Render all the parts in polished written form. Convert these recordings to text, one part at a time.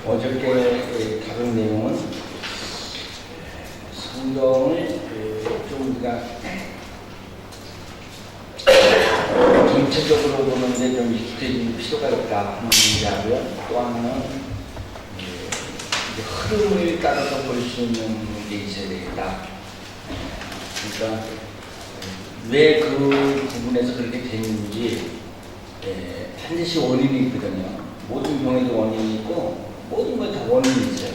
어저께 다룬 내용은 성경을 좀 우리가 전체적으로 보는데 좀 익숙해질 필요가 있다 하는 문제하고요. 또 하나는 흐름을 따라서 볼 수 있는 게 있어야 되겠다. 그러니까 왜 그 부분에서 그렇게 됐는지 반드시 원인이 있거든요. 모든 병에도 원인이 있고 모든 건 다 원인이 있어요.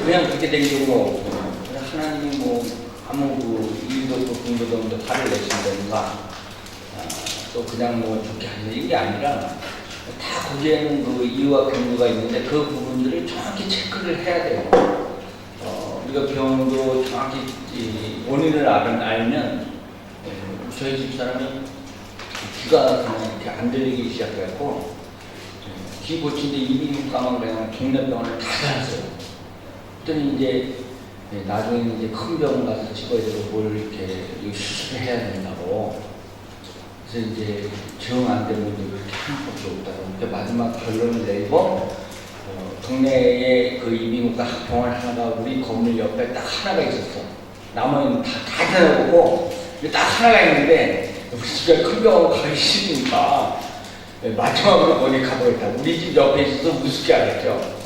그냥 그렇게 된 경우가 없고 하나님이 뭐 아무 그 일도 없고 공부도 없는데 화를 내신다든가 또 그냥 뭐 좋게 하는 이게 아니라 다 거기에는 그 이유와 근거가 있는데 그 부분들을 정확히 체크를 해야 돼요. 우리가 병도 정확히 원인을 알면 저희 집사람이 귀가 그냥 이렇게 안 들리기 시작해갖고 귀 고치는데 이비인후과만 그냥 동네 병원을 다 다녔어요. 그랬더니 이제 나중에 이제 큰 병원 가서 찍어야 되고 뭘 이렇게 수술을 해야 된다고. 그래서 이제 정 안 되는 분들이 그렇게 하나밖에 없다고. 그러니까 마지막 결론을 내고 동네에 그 이비인후과 병원 하나가 우리 건물 옆에 딱 하나가 있었어. 나머지는 다 다녀보고 딱 하나가 있는데 우리 집에 큰 병원 가기 싫으니까 마지막으로 거기 가보겠다. 우리 집 옆에 있어서 우습게 알았죠.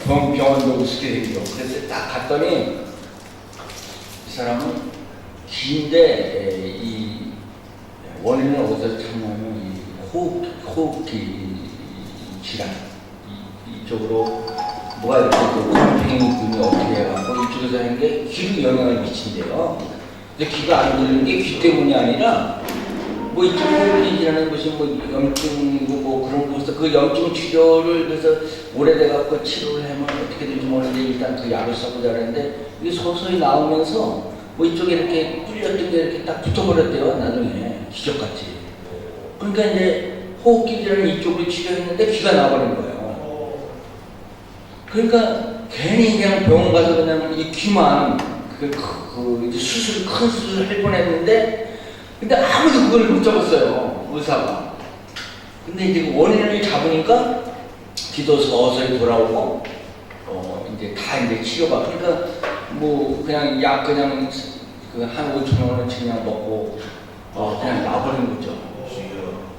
병원도 우습게 생기고. 그래서 딱 갔더니 이 사람은 귀인데 이 원인은 어디서 찾냐면 이 호흡기 질환 이쪽으로 뭐가 이렇게 곰팡이균이 어떻게 해갖고 이쪽에서 하는 게 귀로 영향을 미친대요. 근데 귀가 안 들리는 게 귀 때문이 아니라 뭐 이쪽 호흡기라는 것이 뭐 염증이고 뭐 그런 거서 그 염증 치료를 그래서 오래돼갖고 치료를 하면 어떻게 될지 모르는데 일단 그 약을 써보자 그랬는데 이게 서서히 나오면서 뭐 이쪽에 이렇게 뚫렸던 게 이렇게 딱 붙어버렸대요. 나중에 기적같이. 그러니까 이제 호흡기 질환 이쪽으로 치료했는데 귀가 나와버린 거예요. 그러니까 괜히 그냥 병원 가서 그냥 이 귀만 수술 큰 수술을 할 뻔했는데 근데 아무도 그걸 못 잡았어요, 의사가. 근데 이제 원인을 잡으니까 귀도 서서히 돌아오고, 이제 다 이제 치료가. 그러니까 뭐 그냥 약 그냥 그 한 5,000원어치 그냥 먹고, 그냥 놔버린 거죠.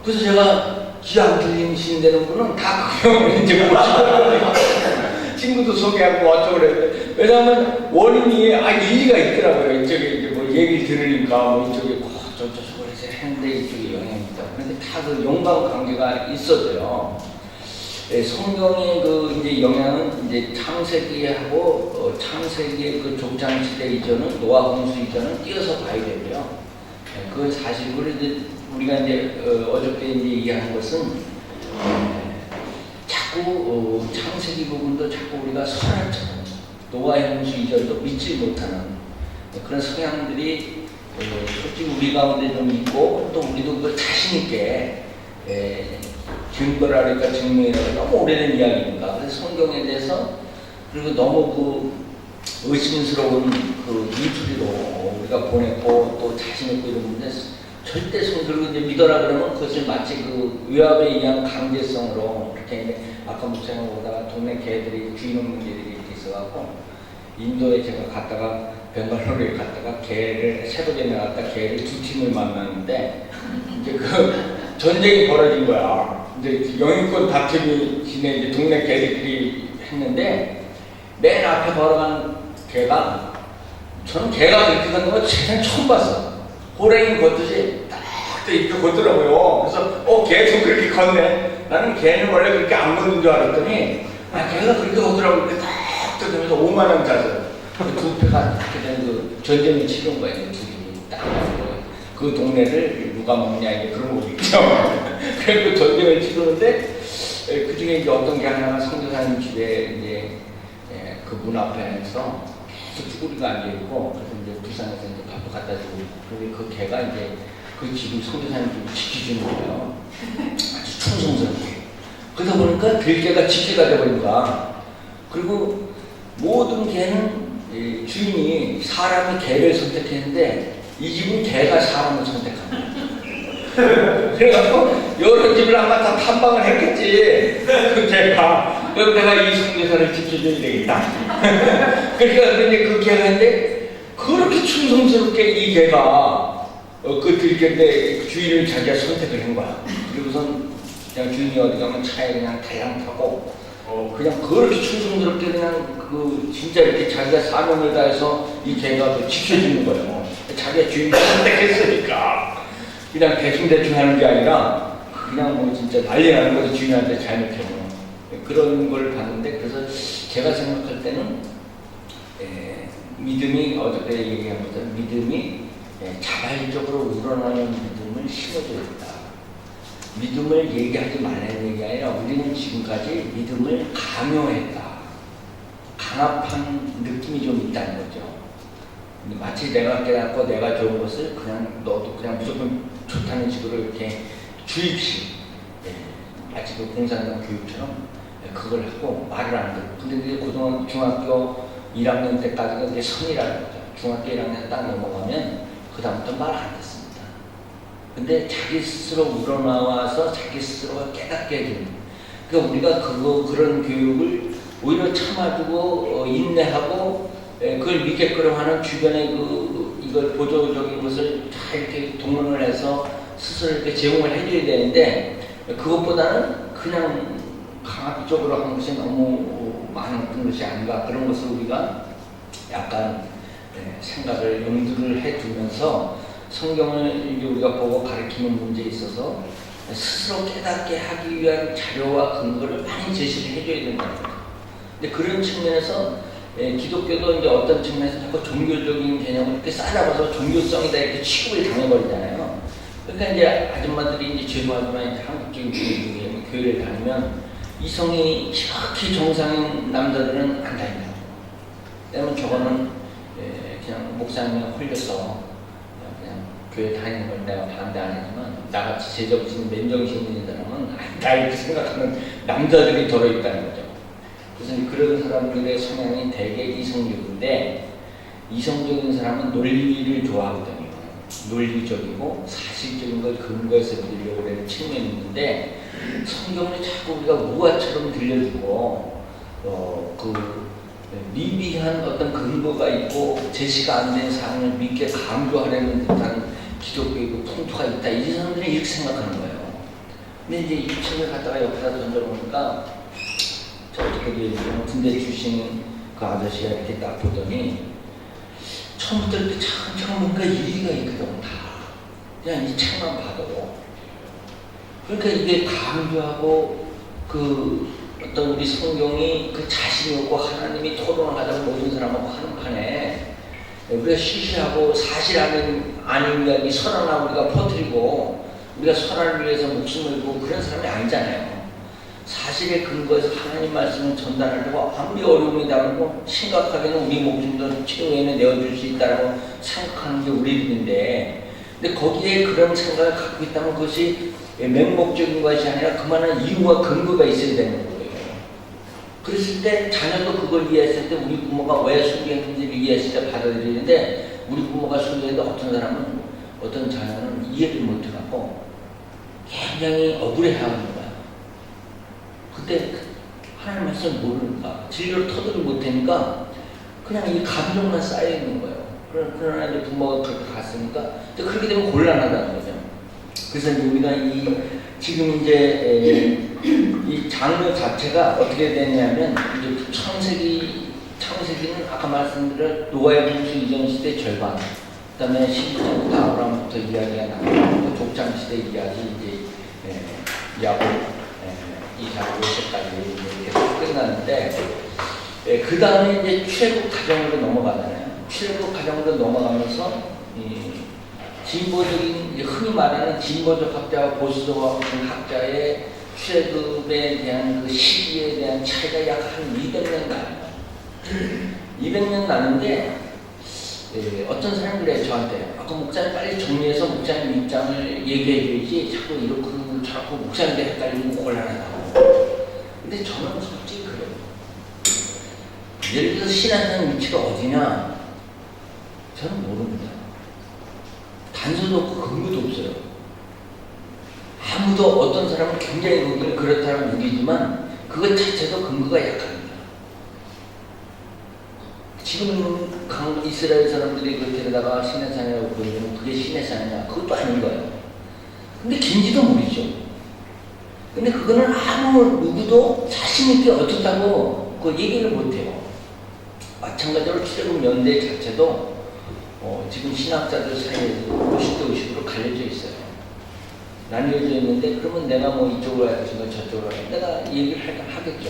그래서 제가 귀 안 들리시는 분은 다 그 병원에 이제 모시고 친구도 소개하고 어쩌고 그랬는데, 왜냐하면 원인이 일리가 있더라고요. 이쪽에 이제 뭐 얘기를 들으니까 뭐 이쪽에 저쪽을 해서 했는데 이쪽에 영향이 있다. 그런데 다 그 연관 관계가 있었대요. 성경의 그 이제 영향은 이제 창세기하고 창세기의 그 족장 시대 이전은 노아 홍수 이전은 띄어서 봐야 되고요. 그 사실 우리가 이제 어저께 이제 얘기한 것은 자꾸 창세기 부분도 자꾸 우리가 설화처럼 노아의 홍수 이전도 믿지 못하는 그런 성향들이 솔직히 우리 가운데 좀 있고 또 우리도 그 자신 있게 증거라니까 증명이라니까 너무 오래된 이야기니까 그래서 성경에 대해서 그리고 너무 그 의심스러운 그 인투리로 우리가 보냈고 또 자신 있고 이러는데 절대 그리고 이제 믿어라 그러면 그것을 마치 그 위압에 의한 강제성으로 이렇게 아까 목사님 보다가 동네 개들이 귀 놓는 개들이 이렇게 있어갖고 인도에 제가 갔다가 벵갈로르에 갔다가 개를 새벽에 나갔다 개를 두 팀을 만났는데 이제 그 전쟁이 벌어진 거야. 이제 영유권 다툼이 지내 이제 동네 개들끼리 했는데 맨 앞에 걸어간 개가 저는 개가 그렇게 걷는 거 세상 처음 봤어. 호랭이 걷듯이 딱 이렇게 걷더라고요. 그래서 걔도 그렇게 걷네. 나는 개는 원래 그렇게 안 걷는 줄 알았더니 걔가 그렇게 걷더라고. 딱 걷으면서 5만 원 짜서 두 배가 이렇게 된 그 전쟁을 치른 거예요. 둘이 딱 그 동네를 누가 먹냐 이제 그런 거 있죠. 그래서 전쟁을 치르는데 그 중에 이제 어떤 게 하나가 성교사님 집에 이제 그 문 앞에서 계속 쭈구리가 앉아있고 그래서 이제 부산에서 이제 밥도 갖다 주고 그런데 그 개가 이제 그 집을 성교사님 집을 지켜주는 거예요. 아주 충성스럽게. 그러다 보니까 들개가 지켜가 돼버린 거야. 그리고 모든 개는 주인이 사람이 개를 선택했는데 이 집은 개가 사람을 선택한 거예요. 그래갖고 여러 집을 아마 다 탐방을 했겠지. 그 제가 그럼 내가 이 성교사를 지켜줘야 되겠다. 그러니까 근데 그 개가 했는데 그렇게 충성스럽게 이 개가 그 들겠는데 주인을 자기가 선택을 한 거야. 그리고선 그냥 주인이 어디 가면 차에 그냥 달랑 타고 그냥 그렇게 충성스럽게 그냥 그 진짜 이렇게 자기가 사명을 다해서 이 개가 그 지켜주는 거예요. 자기가 주인을 선택했으니까 그냥 대충 하는 게 아니라 그냥 뭐 진짜 난리 나는 거지. 주인한테 잘못하면 그런 걸 봤는데, 그래서 제가 생각할 때는 믿음이 어저께 얘기한 것처럼 믿음이 자발적으로 우러나는 믿음을 심어줘야 된다. 믿음을 얘기하지 말라는 얘기 아니라 우리는 지금까지 믿음을 강요했다. 강압한 느낌이 좀 있다는 거죠. 마치 내가 깨닫고 내가 좋은 것을 그냥 너도 그냥 무조건 좋다는 식으로 이렇게 주입식, 마치 그 공산당 교육처럼 그걸 하고 말을 안 듣고. 근데 이제 중학교 1학년 때까지가 이제 선이라는 거죠. 중학교 1학년 딱 넘어가면 그다음부터 말 안 듣습니다. 근데 자기 스스로 우러나와서 자기 스스로가 깨닫게 해주는. 그러니까 우리가 그런 교육을 오히려 참아주고 인내하고 그걸 믿게끔 하는 주변에 이걸 보조적인 것을 다 이렇게 동원을 해서 스스로 이렇게 제공을 해줘야 되는데, 그것보다는 그냥 강압적으로 하는 것이 너무 많은 것이 아닌가, 그런 것을 우리가 약간 생각을 염두를 해두면서 성경을 우리가 보고 가르치는 문제에 있어서 스스로 깨닫게 하기 위한 자료와 근거를 많이 제시를 해줘야 된다는 거죠. 근데 그런 측면에서 기독교도 이제 어떤 측면에서 자꾸 종교적인 개념을 이렇게 싸잡아서 종교성이다 이렇게 취급을 당해버리잖아요. 그러니까 이제 아줌마들이 이제 죄송하지만 이제 한국적인 교회를 다니면 이성이 지극히 정상인 남자들은 안 다닌다고. 왜냐면 저거는 그냥 목사님이 홀려서 그냥 교회 다니는 걸 내가 반대 안 하지만 나같이 제정신 맨정신 있는 사람은 아니다 이렇게 생각하는 남자들이 들어있다는 거죠. 그래서 그런 사람들의 성향이 대개 이성적인데, 이성적인 사람은 논리를 좋아하거든요. 논리적이고 사실적인 걸 근거해서 믿으려고 하는 측면이 있는데, 성경을 자꾸 우리가 무화처럼 들려주고 미비한 어떤 근거가 있고 제시가 안 된 사항을 믿게 강조하려는 듯한 기독교의 통투가 있다. 이 사람들이 이렇게 생각하는 거예요. 근데 이제 이 책을 갖다가 옆에다 던져보니까 저기 군대 출신 그 아저씨가 이렇게 딱 보더니 처음부터 이렇게 차근차근 뭔가 일리가 있거든. 다 그냥 이 책만 봐도. 그러니까 이게 강조하고 그 어떤 우리 성경이 그 자신이 없고 하나님이 토론을 하다가 모든 사람하고 하는 판에 우리가 쉬쉬하고 사실 아닌 이야기 설하나 우리가 퍼뜨리고 우리가 설화를 위해서 목숨을 걸고 그런 사람이 아니잖아요. 사실에 근거해서 하나님 말씀을 전달하려고 아무리 어려움이 다르고 심각하게는 우리 목숨도 치료에는 내어줄 수 있다고 생각하는 게 우리들인데, 근데 거기에 그런 생각을 갖고 있다면 그것이 맹목적인 것이 아니라 그만한 이유와 근거가 있어야 되는 거예요. 그랬을 때 자녀도 그걸 이해했을 때 우리 부모가 왜 순교했는지를 이해했을 때 받아들이는데, 우리 부모가 순교했는데 어떤 자녀는 이해를 못하고 굉장히 억울해하는 거야. 그때 하나님 말씀을 모르니까 진료를 터득을 못하니까 그냥 이 감정만 쌓여있는 거예요. 그러나 이제 부모가 그렇게 갔으니까 그렇게 되면 곤란하다는 거죠. 그래서 이제 우리가 지금 이제 이 장르 자체가 어떻게 되냐면 이제 창세기는 아까 말씀드린 노아의 풍수 이전 시대 절반, 그다음에 12장부터 아브라함부터 이야기가 나오고 족장 시대 이야기 이제 야곱 이삭 요셉까지 계속 끝나는데, 그 다음에 이제 출애굽 과정으로 넘어가잖아요. 출애굽 과정으로 넘어가면서 진보적인, 흔히 말하는 진보적 학자와 보수적 학자의 출애굽에 대한 그 시기에 대한 차이가 약 한 200년 나요. 200년 나는데 어떤 사람들이 저한테 아까 목사님 빨리 정리해서 목사님 입장을 얘기해줘야지 자꾸 이렇게 자꾸 목사님들 헷갈리고 곤란하다고. 근데 저는 솔직히 그래요. 예를 들어서 신앙의 위치가 어디냐? 저는 모릅니다. 단서도 없고 근거도 없어요. 아무도 어떤 사람은 굉장히 그렇다는 얘기지만 그것 자체도 근거가 약합니다. 지금 이스라엘 사람들이 그 데려다가 시내산이라고 부르면 그게 시내산이냐? 그것도 아닌 거예요. 근데 긴지도 모르죠. 근데 그거는 아무 누구도 자신있게 어떻다고 그 얘기를 못해요. 마찬가지로 출애굽 연대 자체도 지금 신학자들 사이에서 50대 50으로 갈려져 있어요. 나뉘어져 있는데 그러면 내가 뭐 이쪽으로 해야 되는가 저쪽으로 해야 되는가 내가 얘기를 하겠죠.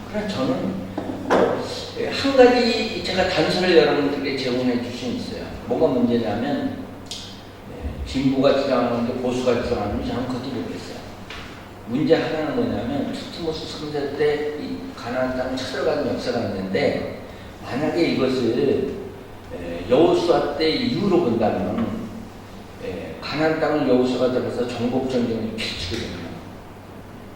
그러나 저는 한 가지 제가 단서를 여러분들께 제공해 줄 수 있어요. 뭐가 문제냐면 진보가 주장하는데 보수가 주장하는지 저는 그것도 모르겠어요. 문제 하나는 뭐냐면 투트모스 3세 때 이 가나안 땅을 찾아가는 역사가 있는데 만약에 이것을 여호수아 때 이후로 본다면 가나안 땅을 여호수아가 들어서 정복 전쟁을 펼치게 됩니다.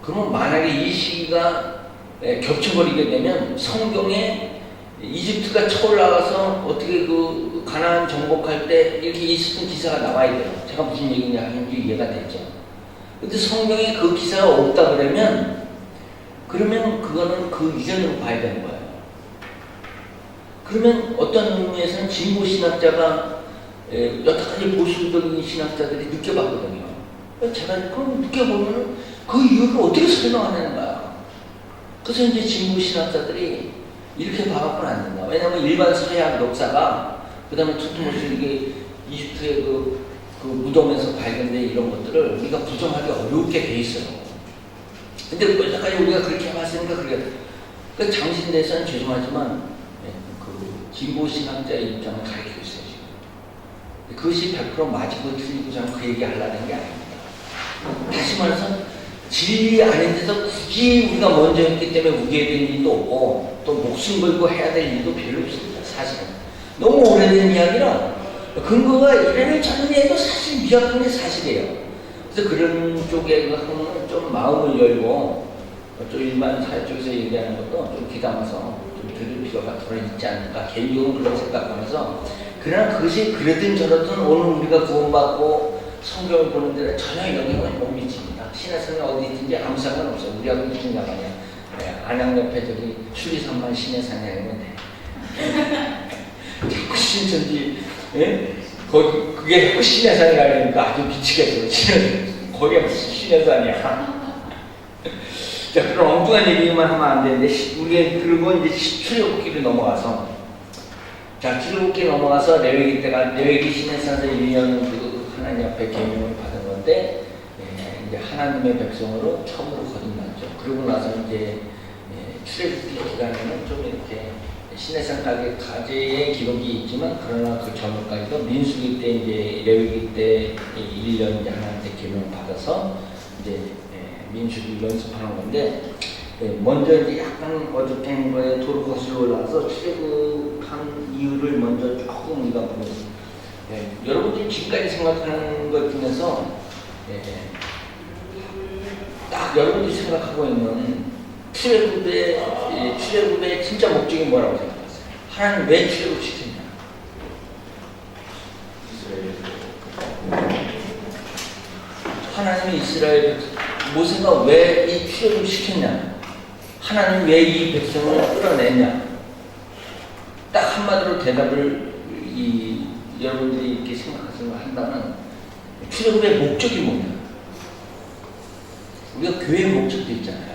그러면 만약에 이 시기가 겹쳐버리게 되면 성경에 이집트가 쳐올라가서 어떻게 그 가나안 정복할 때 이렇게 있었던 기사가 나와야 돼요. 제가 무슨 얘기냐 하는지 이해가 되죠. 근데 성경에 그 기사가 없다 그러면 그거는 그 이전으로 봐야 되는 거예요. 그러면 어떤 의미에서는 진보 신학자가 여태까지 보수적인 신학자들이 늦게 봤거든요. 제가 그럼 늦게 보면 그 이유를 어떻게 설명하는 거야. 그래서 이제 진보 신학자들이 이렇게 봐갖고는 안 된다. 왜냐하면 일반 서양 역사가 그 다음에 투트모스 이게 이집트의 그 무덤에서 발견된 이런 것들을 우리가 부정하기 어렵게 돼 있어요. 근데 여태까지 우리가 그렇게 해봤으니까 그러니까 장신대에서는 죄송하지만 그 진보 신학자의 입장을 가르치고 있어요. 지금. 그것이 100% 맞고 틀리고 저는 그 얘기 하려는 게 아닙니다. 다시 말해서 진리 아닌데도 굳이 우리가 먼저 했기 때문에 우기게 될 일도 없고 또 목숨 걸고 해야 될 일도 별로 없습니다. 사실은. 너무 오래된 이야기라 근거가 이래를 찾는 해도 사실 미약한 게 사실이에요. 그래서 그런 쪽에 하면 좀 마음을 열고 좀 일반 사회 쪽에서 얘기하는 것도 좀 귀담아서 좀 들을 필요가 더 있지 않을까 개인적으로 그런 생각하면서 그러나 그것이 그러든 저러든 오늘 우리가 구원받고 성경을 보는 데는 전혀 영향을 못 미칩니다. 신의 어디 있든지 아무 상관없어요. 우리하고 무슨 상관이야. 안양 옆에 저기 수리산만 신의 산이 아니면 돼. 자꾸 신천지 거기 그게 자꾸 신의 산이라 그러니까 아주 미치겠어. 거기가 무슨 신의 산이야. 자, 그런 엉뚱한 얘기만 하면 안 되는데 우리 그리고 이제 출애굽기로 넘어가서 자 출애굽기 넘어가서 레위기 신의 산에서 1년 그 하나님 앞에 계명을 받은 건데 이제 하나님의 백성으로 처음으로 거듭났죠. 그러고 나서 이제 출애굽기 기간에는 좀 이렇게 시내산 가제의 기록이 있지만 그러나 그 전까지도 민수기 때 이제 레위기 때 1년 이제 하나님께 계명을 받아서 이제 민수기 연습하는 건데 먼저 이제 약간 어줍된 거에 도로 거슬러 올라와서 출애굽한 이유를 먼저 조금 우리가 보겠습니다. 여러분들이 지금까지 생각하는 것 중에서 딱 여러분들이 생각하고 있는 출애굽의 진짜 목적이 뭐라고 생각하세요? 하나님 왜 출애굽시켰냐? 하나님이 이스라엘 모세가 왜 이 출애굽을 시켰냐? 하나님 왜 이 백성을 끌어냈냐? 딱 한마디로 대답을 여러분들이 이렇게 생각하시면 한다면 출애굽의 목적이 뭐냐? 우리가 교회의 목적도 있잖아요.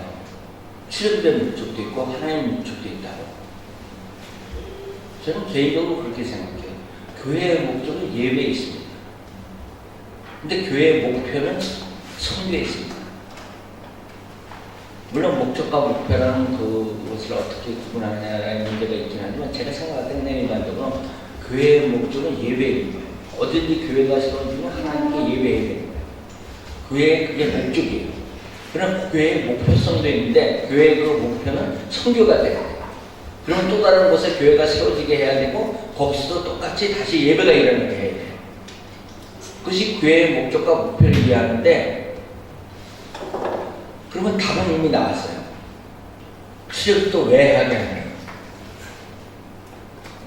출애굽의 목적도 있고 하나님의 목적도 있다고. 저는 개인적으로 그렇게 생각해요. 교회의 목적은 예배에 있습니다. 근데 교회의 목표는 선교에 있습니다. 물론 목적과 목표라는 그것을 어떻게 구분하느냐라는 문제가 있긴 하지만 제가 생각할 때는 일반적으로 교회의 목적은 예배에 있는 거예요. 어딘지 교회가 세워지면 하나님께 예배해야 되는 거예요. 교회의 그게 목적이에요. 그럼 교회의 목표성도 있는데 교회의 그 목표는 선교가 돼야 돼요. 그러면 또 다른 곳에 교회가 세워지게 해야 되고 거기서도 똑같이 다시 예배가 일어나게 해야 돼요. 그것이 교회의 목적과 목표를 이해하는데 그러면 답은 이미 나왔어요. 출애굽도 왜 하게 하냐?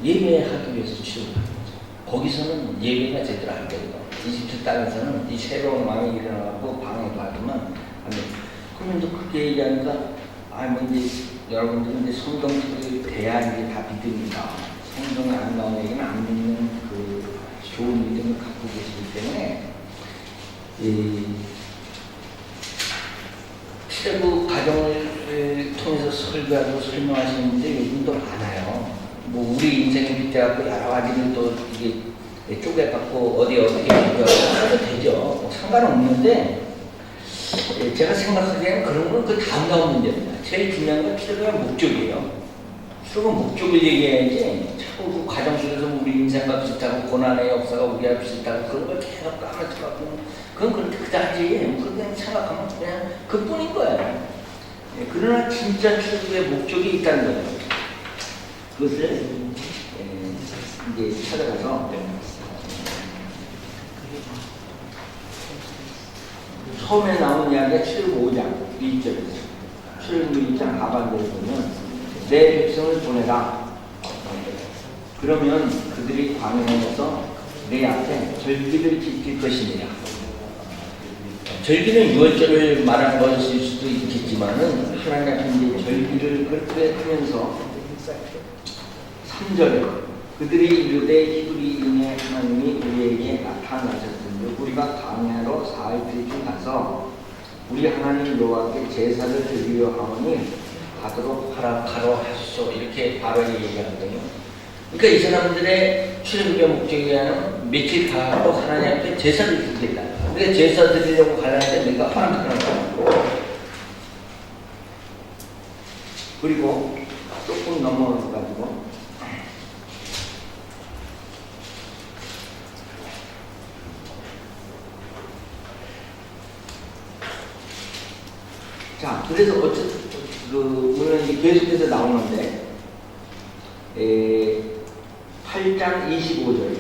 예배하기 위해서 출애굽하는 거죠. 거기서는 예배가 제대로 안 되는 거예요. 이집트 땅에서는 이 새로운 왕이 일어나고 방해받으면 안 돼. 그러면 또 그렇게 얘기하니까 뭐 이제 여러분들은 이제 성경에 대한 게 다 믿음이다. 성경에 안 나오는 얘기는 안 믿는 그 좋은 믿음을 갖고 계시기 때문에 이 출애굽 과정을 통해서 설교하고 설명하시는 분들이 요즘도 많아요. 뭐 우리 인생에 빗대갖고 여러 가지를 또 이게 쪼개갖고 어떻게 비교하고 해도 되죠. 뭐 상관없는데 제가 생각하기에는 그런 건 그 다음 나온 문제입니다. 제일 중요한 건 출애굽의 목적이에요. 출애굽 목적을 얘기해야지 자꾸 그 과정 속에서 우리 인생과 비슷하고 고난의 역사가 우리와 비슷하고 그런 걸 계속 까먹어갖고 그건 그렇게 그다지 그냥 생각하면 그냥 그뿐인 거예요. 그러나 진짜 출애굽의 목적이 있다는 거예요. 그것을 이제 찾아가서 처음에 나온 이야기가 출애굽 5장 2절에서 출애굽 2장 하반절에 보면 내 백성을 보내라. 그러면 그들이 광야에서 내 앞에 절기를 지킬 것이니라. 절기는 6월절을 말한 것일 수도 있겠지만은 하나님 앞에 이제 절기를 그렇게 하면서 3절에 그들이 이르되 히브리인의 하나님이 우리에게 나타나셨으니 우리가 광야로 4일쯤 가서 우리 하나님 여호와께 제사를 드리려 하오니 가도록 하라고 하소서. 이렇게 바로 얘기하거든요. 그러니까 이 사람들의 출애굽의 목적이라는 며칠 가고 하나님 앞에 제사를 드리겠다. 우리가 제사 드리려고 가려는데 내가 허락하는 거고. 그리고 조금 넘어가가지고 자, 그래서 어쨌든 오늘 이제 계속해서 나오는데 8장 25절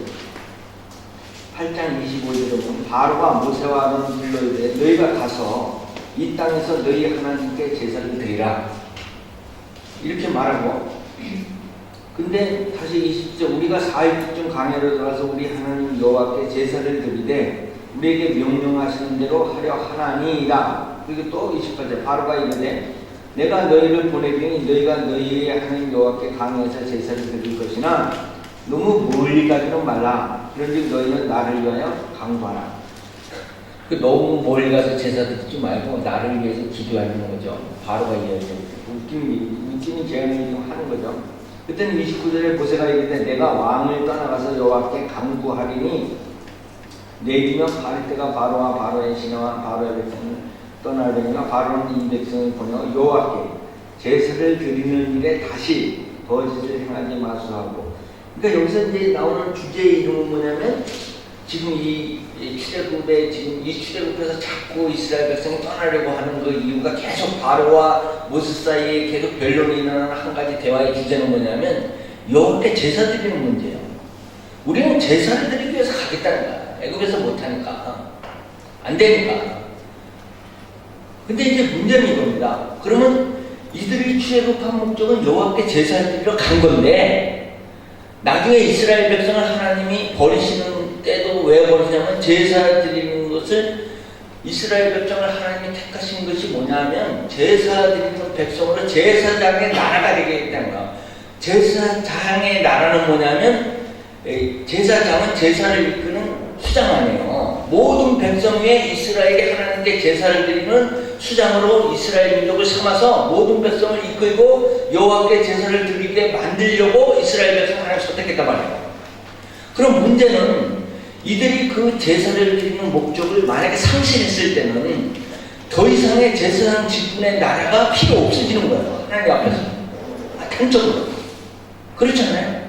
8장 25절에 보면 바로가 모세와 아론을 불러이르되 너희가 가서 이 땅에서 너희 하나님께 제사를 드리라 이렇게 말하고 근데 다시 20절 우리가 4일쯤 광야로 들어가서 우리 하나님 여호와께 제사를 드리되 우리에게 명령하시는 대로 하려 하나니이다. 그리고 또 28절 바로가 이르되 내가 너희를 보내기니 너희가 너희의 하나님 여호와께 광야에서 제사를 드릴 것이나 너무 멀리 가지는 말라. 그런즉 너희는 나를 위하여 강구하라. 너무 멀리 가서 제사 드리지 말고 나를 위해서 기도하는 거죠. 바로가 이야기해요. 웃기는 제안을 지금 하는 거죠. 그때는 29절에 모세가 이르되 내가 왕을 떠나가서 여호와께 강구하리니 내기면 바를 때가 바로와 바로의 신하와 바로의 백성을 떠나려니와 바로는 이 백성을 보내어 여호와께 제사를 드리는 일에 다시 거짓을 행하지 마소하고. 그러니까 여기서 이제 나오는 주제의 이름은 뭐냐면 지금 이 출애굽에 지금 이 출애굽에서 자꾸 이스라엘 백성이 떠나려고 하는 그 이유가 계속 바로와 모세 사이에 계속 변론이 일어나는 한 가지 대화의 주제는 뭐냐면 여호와께 제사 드리는 문제예요. 우리는 제사를 드리기 위해서 가겠다는 거야. 애굽에서 못하니까 안 되니까. 근데 이제 문제는 이겁니다. 그러면 이들이 출애굽한 목적은 여호와께 제사를 드리러 간 건데 나중에 이스라엘 백성을 하나님이 버리시는 때도 왜 버리냐면 제사 드리는 것을 이스라엘 백성을 하나님이 택하신 것이 뭐냐면 제사 드리는 백성으로 제사장의 나라가 되겠다는 거야. 제사장의 나라는 뭐냐면 제사장은 제사를 이끄는 수장 아니에요. 모든 백성 위에 이스라엘이 하나님께 제사를 드리는 수장으로 이스라엘 민족을 삼아서 모든 백성을 이끌고 여호와께 제사를 드리게 만들려고 이스라엘 백성을 하나님 선택했단 말이에요. 그럼 문제는 이들이 그 제사를 드리는 목적을 만약에 상실했을 때는 더 이상의 제사장 직분의 나라가 필요 없어지는 거예요. 하나님 앞에서. 단적으로. 그렇지 않아요?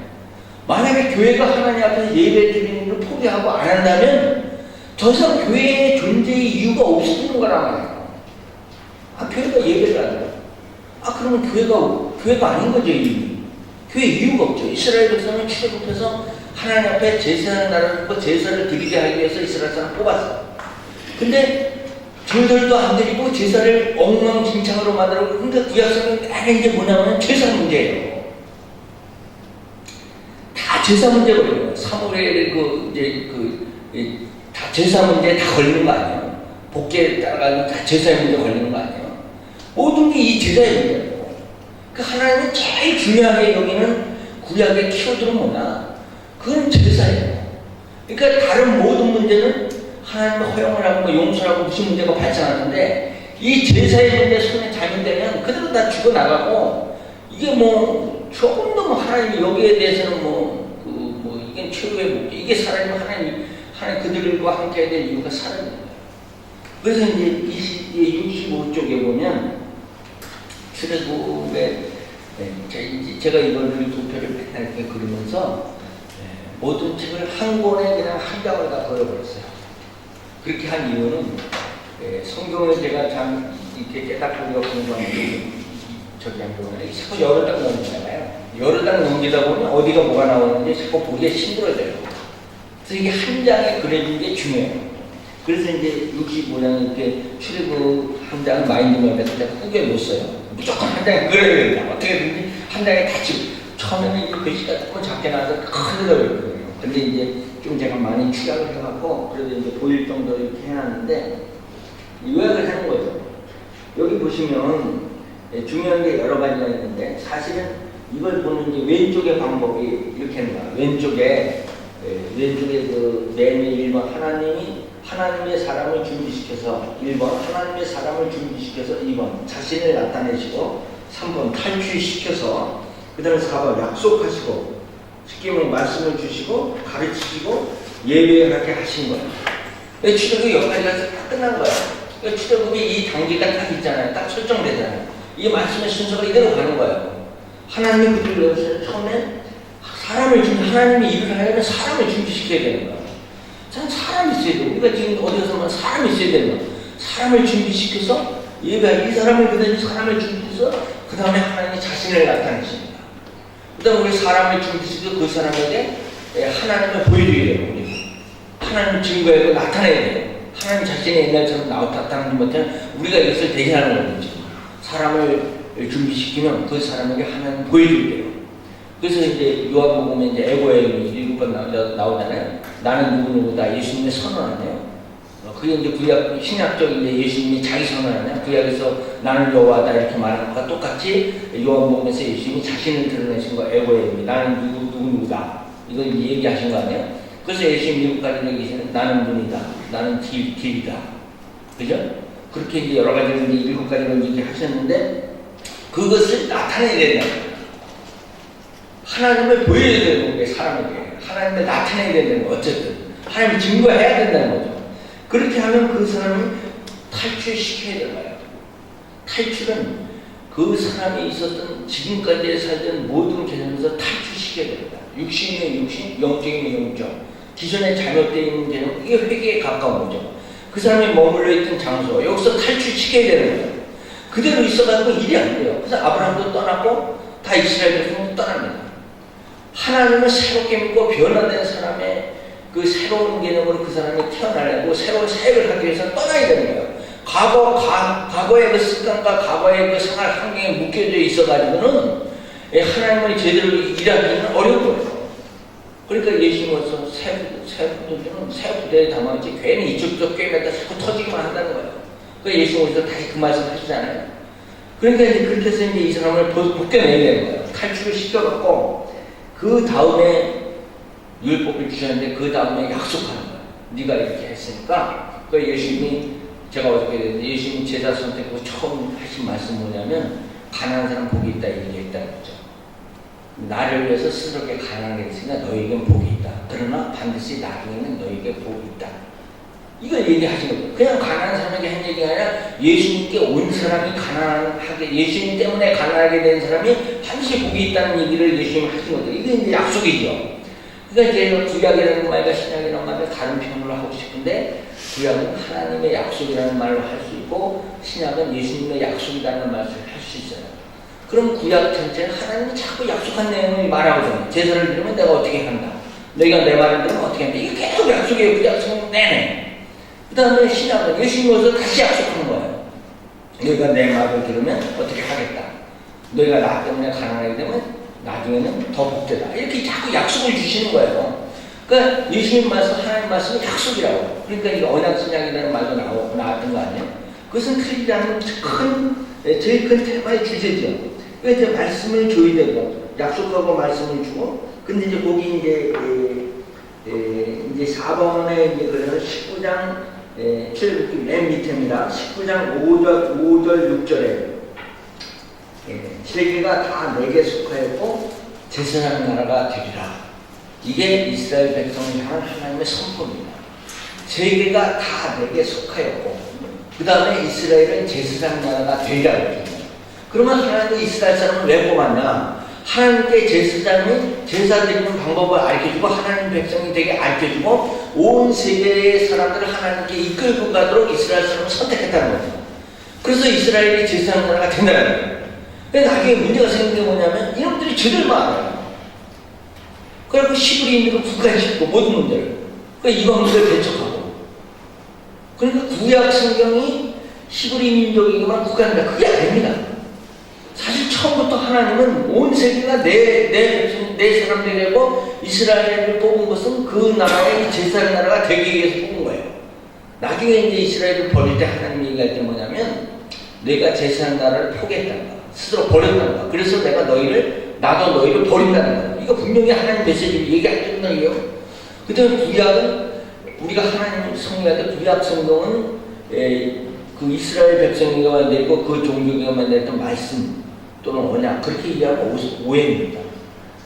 만약에 교회가 하나님 앞에서 예배 드리는 걸 포기하고 안 한다면 더 이상 교회의 존재의 이유가 없어지는 거란 말이에요. 교회가 예배를 안 해요. 그러면 교회가 아닌 거죠, 이미. 교회 이유가 없죠. 이스라엘 백성은 출애굽해서 하나님 앞에 제사하는 나라를 제사를 드리게 하기 위해서 이스라엘 사람을 뽑았어요. 근데 절절도 안 드리고 제사를 엉망진창으로 만들고 그러니까 구약성이 맨 이제 뭐냐면 제사 문제예요. 다 제사 문제거든요. 사무엘의 다 제사 문제에 다 걸리는 거 아니에요? 복제에 따라가지고 다 제사의 문제 걸리는 거 아니에요? 모든 게 이 제사의 문제고. 그 하나님이 제일 중요하게 여기는 구약의 키워드는 뭐냐? 그건 제사예요. 그러니까 다른 모든 문제는 하나님이 허용을 하고 뭐 용서하고 무슨 문제가 발생하는데 이 제사의 문제 손에 잘못되면 그대로 다 죽어나가고 이게 뭐 조금 더 뭐 하나님이 여기에 대해서는 이게 최고의 목적. 이게 하나님 그들과 함께 해야 될 이유가 사랑인 거예요. 그래서 이제 65쪽에 보면 출애굽에 제가 이거를 도표를 이렇게 그리면서 모든 책을 한 권에 그냥 한 장을 다 걸어버렸어요. 그렇게 한 이유는 성경을 제가 참 이렇게 깨닫고 공부하는 저기 한 경우는 자꾸 열을 딱 넘기잖아요. 열을 딱 넘기다 보면 어디가 뭐가 나오는지 자꾸 보기에 힘들어져요. 그래서 이게 한 장에 그려진 게 중요해요. 그래서 이제 65장 이렇게 출애굽 한 장을 마인드맵에서 제가 꾸겨놓았어요. 무조건 한 장에 그려야 된다. 어떻게든지 한 장에 다 치고. 처음에는 이제 글씨가 조금 작게 나와서 큰 데가 있거든요. 근데 이제 좀 제가 많이 추락을 해갖고, 그래도 이제 보일 정도로 이렇게 해놨는데, 요약을 하는 거죠. 여기 보시면, 중요한 게 여러 가지가 있는데, 사실은 이걸 보는 이 왼쪽의 방법이 이렇게 하는 거야. 왼쪽에 그 맨 1번 하나님의 사람을 준비시켜서 1번 하나님의 사람을 준비시켜서 2번 자신을 나타내시고 3번 탈출시켜서 그 다음에 4번 약속하시고 쉽게 말하면 말씀을 주시고 가르치시고 예배하게 하신 거예요. 출애굽이 여기까지 다 끝난 거예요. 출애굽이 이 단계가 딱 있잖아요. 딱 설정되잖아요. 이 말씀의 순서가 이대로 가는 거예요. 하나님이 그들을 처음에 하나님이 일을 하려면 사람을 준비시켜야 되는 거예요. 참 사람이 있어야 돼요. 우리가 지금 어디 가서 사람이 있어야 되는 거예요. 사람을 준비시켜서 예배할 이 사람을 그다음에 사람을 준비해서 그 다음에 하나님이 자신을 나타내십니다. 그 다음에 우리 사람을 준비시켜서 그 사람에게 하나님을 보여줘야 돼요. 하나님을 증거하고 나타내야 돼요. 하나님 자신이 옛날처럼 나타나지 못하면 우리가 이것을 대신하는 거죠. 사람을 준비시키면 그 사람에게 하나님 보여줘야 돼요. 그래서 이제 요한복음에 이제 애고에 7번 나오잖아요. 나는 누구누구다 예수님의 선언하네요. 그게 이제 구약 신약적인 이제 예수님이 자기 선언하네요. 구약에서 나는 여호와다 이렇게 말하는 것과 똑같이 요한복음에서 예수님이 자신을 드러내신 거 애고에입니다. 나는 누구누구다 이걸 얘기하신 거 아니에요. 그래서 예수님 7가지 얘기하시는 나는 눈이다, 나는 길이다, 그죠? 그렇게 이제 여러 가지를 이제 7가지를 얘기하셨는데 그것을 나타내야 된다. 하나님을 보여야 되는 게 사람에게 하나님을 나타내야 되는 거 어쨌든 하나님을 증거해야 된다는 거죠. 그렇게 하면 그 사람을 탈출시켜야 되는 거예요. 탈출은 그 사람이 있었던 지금까지 살던 모든 개념에서 탈출시켜야 됩니다. 육신의 육신, 영적인 영적, 기존에 잘못되어 있는 개념, 이게 회개에 가까운 거죠. 그 사람이 머물러 있던 장소, 여기서 탈출시켜야 되는 거예요. 그대로 있어가지고 일이 안 돼요. 그래서 아브라함도 떠났고 다 이스라엘 백성도 떠납니다. 하나님을 새롭게 믿고 변화된 사람의 그 새로운 개념으로 그 사람이 태어나려고 새로운 사역을 하기 위해서 떠나야 되는 거예요. 과거의 그 습관과 과거의 그 생활 환경에 묶여져 있어가지고는 하나님을 제대로 일하기는 어려운 거예요. 그러니까 예수님으로서 새 부대에 담아있지 괜히 이쪽저쪽 꿰맸다 자꾸 터지기만 한다는 거예요. 그러니까 예수님으로서 다시 그 말씀 하시잖아요. 그러니까 이제 그렇게 해서 이제 이 사람을 벗겨내야 되는 거예요. 탈출을 시켜갖고 그 다음에 율법을 주셨는데 그 다음에 약속하는 거예요. 네가 이렇게 했으니까. 그 예수님이 제가 어저께 했는데 예수님이 제자 선택 후 처음 하신 말씀 뭐냐면 가난한 사람 복이 있다 얘기했다는 거죠. 나를 위해서 스스로게 가난하게 했으니까 너에겐 복이 있다. 그러나 반드시 나중에는 너에게 복이 있다. 이걸 얘기하신 거예요. 그냥 가난한 사람에게 한 얘기가 아니라 예수님께 온 사람이 가난하게, 예수님 때문에 가난하게 된 사람이 반드시 복이 있다는 얘기를 예수님이 하신 거죠. 이게 이제 약속이죠. 그러니까 이제 구약이라는 말과 신약이라는 말을 다른 표현으로 하고 싶은데 구약은 하나님의 약속이라는 말을 할 수 있고 신약은 예수님의 약속이라는 말을 할 수 있어요. 그럼 구약 전체는 하나님이 자꾸 약속한 내용을 말하거든요. 제사를 드리면 내가 어떻게 한다. 너희가 내 말을 들으면 어떻게 한다. 이게 계속 약속이에요. 그 약속 내내. 그 다음에 신약은 예수님이 와서 다시 약속하는 거예요. 너희가 내 말을 들으면 어떻게 하겠다. 너희가 나 때문에 가난하게 되면 나중에는 더 복되다. 이렇게 자꾸 약속을 주시는 거예요. 그러니까 예수님 말씀, 하나님 말씀은 약속이라고. 그러니까 이 언약 신약이라는 말도 나왔던 거 아니에요? 그것은 틀리지 않는 제일 큰 테마의 주제죠. 그러니까 말씀을 줘야 되고, 약속하고 말씀을 주고, 근데 이제 거기 이제 4번에 이제 그래서 19장 출애굽기 맨 밑에입니다. 19장 5절 6절에 세계가 다 내게 속하였고 제사장 나라가 되리라. 이게 이스라엘 백성을 향한 하나님의 선포입니다. 세계가 다 내게 속하였고 그 다음에 이스라엘은 제사장 나라가 되리라. 그러면 하나님이 이스라엘 사람을 왜 뽑았냐? 하나님께 제사장이 제사 드리는 방법을 알려주고 하나님 백성이 되게 알려주고 온 세계의 사람들을 하나님께 이끌고 가도록 이스라엘 사람을 선택했다는 거죠. 그래서 이스라엘이 제사장 나라가 된다는 거예요. 근데 나중에 문제가 생긴 게 뭐냐면 이놈들이 죄들만 알아요. 그래서 시브리인들을 국가시키고 모든 문제를. 그러니까 이방인들 배척하고. 그러니까 구약 성경이 시브리 민족에게만 국한한다. 그게 아닙니다. 사실 처음부터 하나님은 온 세계가 내 사람들이고 이스라엘을 뽑은 것은 그 나라의 제사장 나라가 되기 위해서 뽑은 거예요. 나중에 이제 이스라엘을 버릴 때 하나님 얘기할 때 뭐냐면 내가 제사장 나라를 포기했다는 거야. 스스로 버렸다는 거야. 그래서 나도 너희를 버린다는 거야. 이거 분명히 하나님 메시지를 얘기할 때 거예요. 그다음에 구약은 우리가 하나님 성경할 때 구약 성경은 그 이스라엘 백성에게 만들고 그 종족에게 만들었던 말씀 또는 언약 그렇게 이해하면 오해입니다.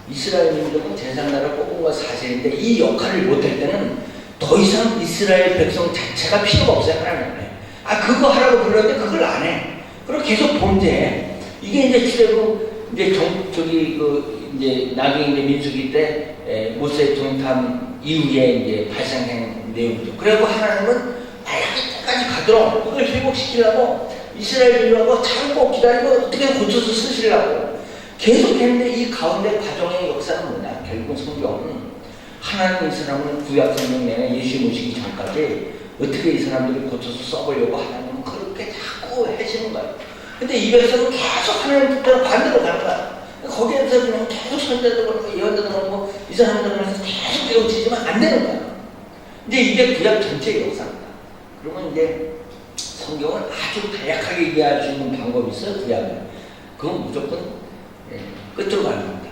이스라엘 민족은 제사장 나라를 뽑은 건 사실인데 이 역할을 못할 때는 더 이상 이스라엘 백성 자체가 필요가 없어요. 하나님은. 그거 하라고 불렀는데 그걸 안 해. 그리고 계속 범죄해. 이게 이제 출애굽 이제 나중에 이제 민수기 때 모세 정탐 이후에 이제 발생한 내용이죠. 그리고 하나님은 마약까지 가도록 그걸 회복시키려고 이스라엘인하고 참고 기다리고 어떻게 고쳐서 쓰시려고 계속 했는데 이 가운데 과정의 역사는 뭐냐? 결국 성경은 하나님 이 사람은 구약 성경 내에 예수 모시기 전까지 어떻게 이 사람들을 고쳐서 써보려고 하나님은 그렇게 자꾸 해주는 거예요. 근데 이 백성은 계속 하나님 뜻대로 반대로 가는 거야. 거기에서 그냥 계속 선자도 그러고 예언자도 그러고 이 사람들은 계속 깨우치지만 안 되는 거야. 이제 이게 구약 전체의 역사입니다. 그러면 이제 성경은 아주 다약하게 이해할 수 있는 방법이 있어요. 구약은. 그건 무조건 끝으로 가는 겁니다.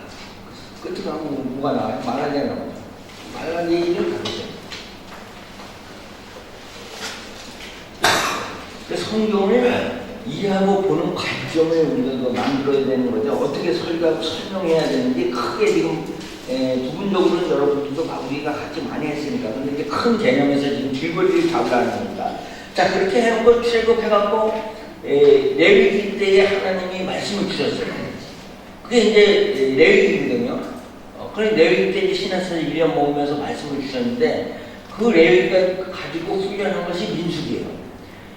끝으로 가면 뭐가 나와요? 말라기가 나오죠. 말라기를 가보세요. 성경을 이해하고 보는 관점을 우리가 만들어야 되는 거죠. 어떻게 설교하고 설명해야 되는지 크게 지금 부분적으로는 여러분들도 우리가 같이 많이 했으니까 근데 이제 큰 개념에서 지금 줄거리를 잡으라는 겁니다. 자 그렇게 해놓고 출애굽해갖고 레위기 때에 하나님이 말씀을 주셨어요. 그게 이제 레위기거든요. 그래 레위기 때 이제 신학에서 1년 먹으면서 말씀을 주셨는데 그 레위기가 가지고 훈련한 것이 민수기예요.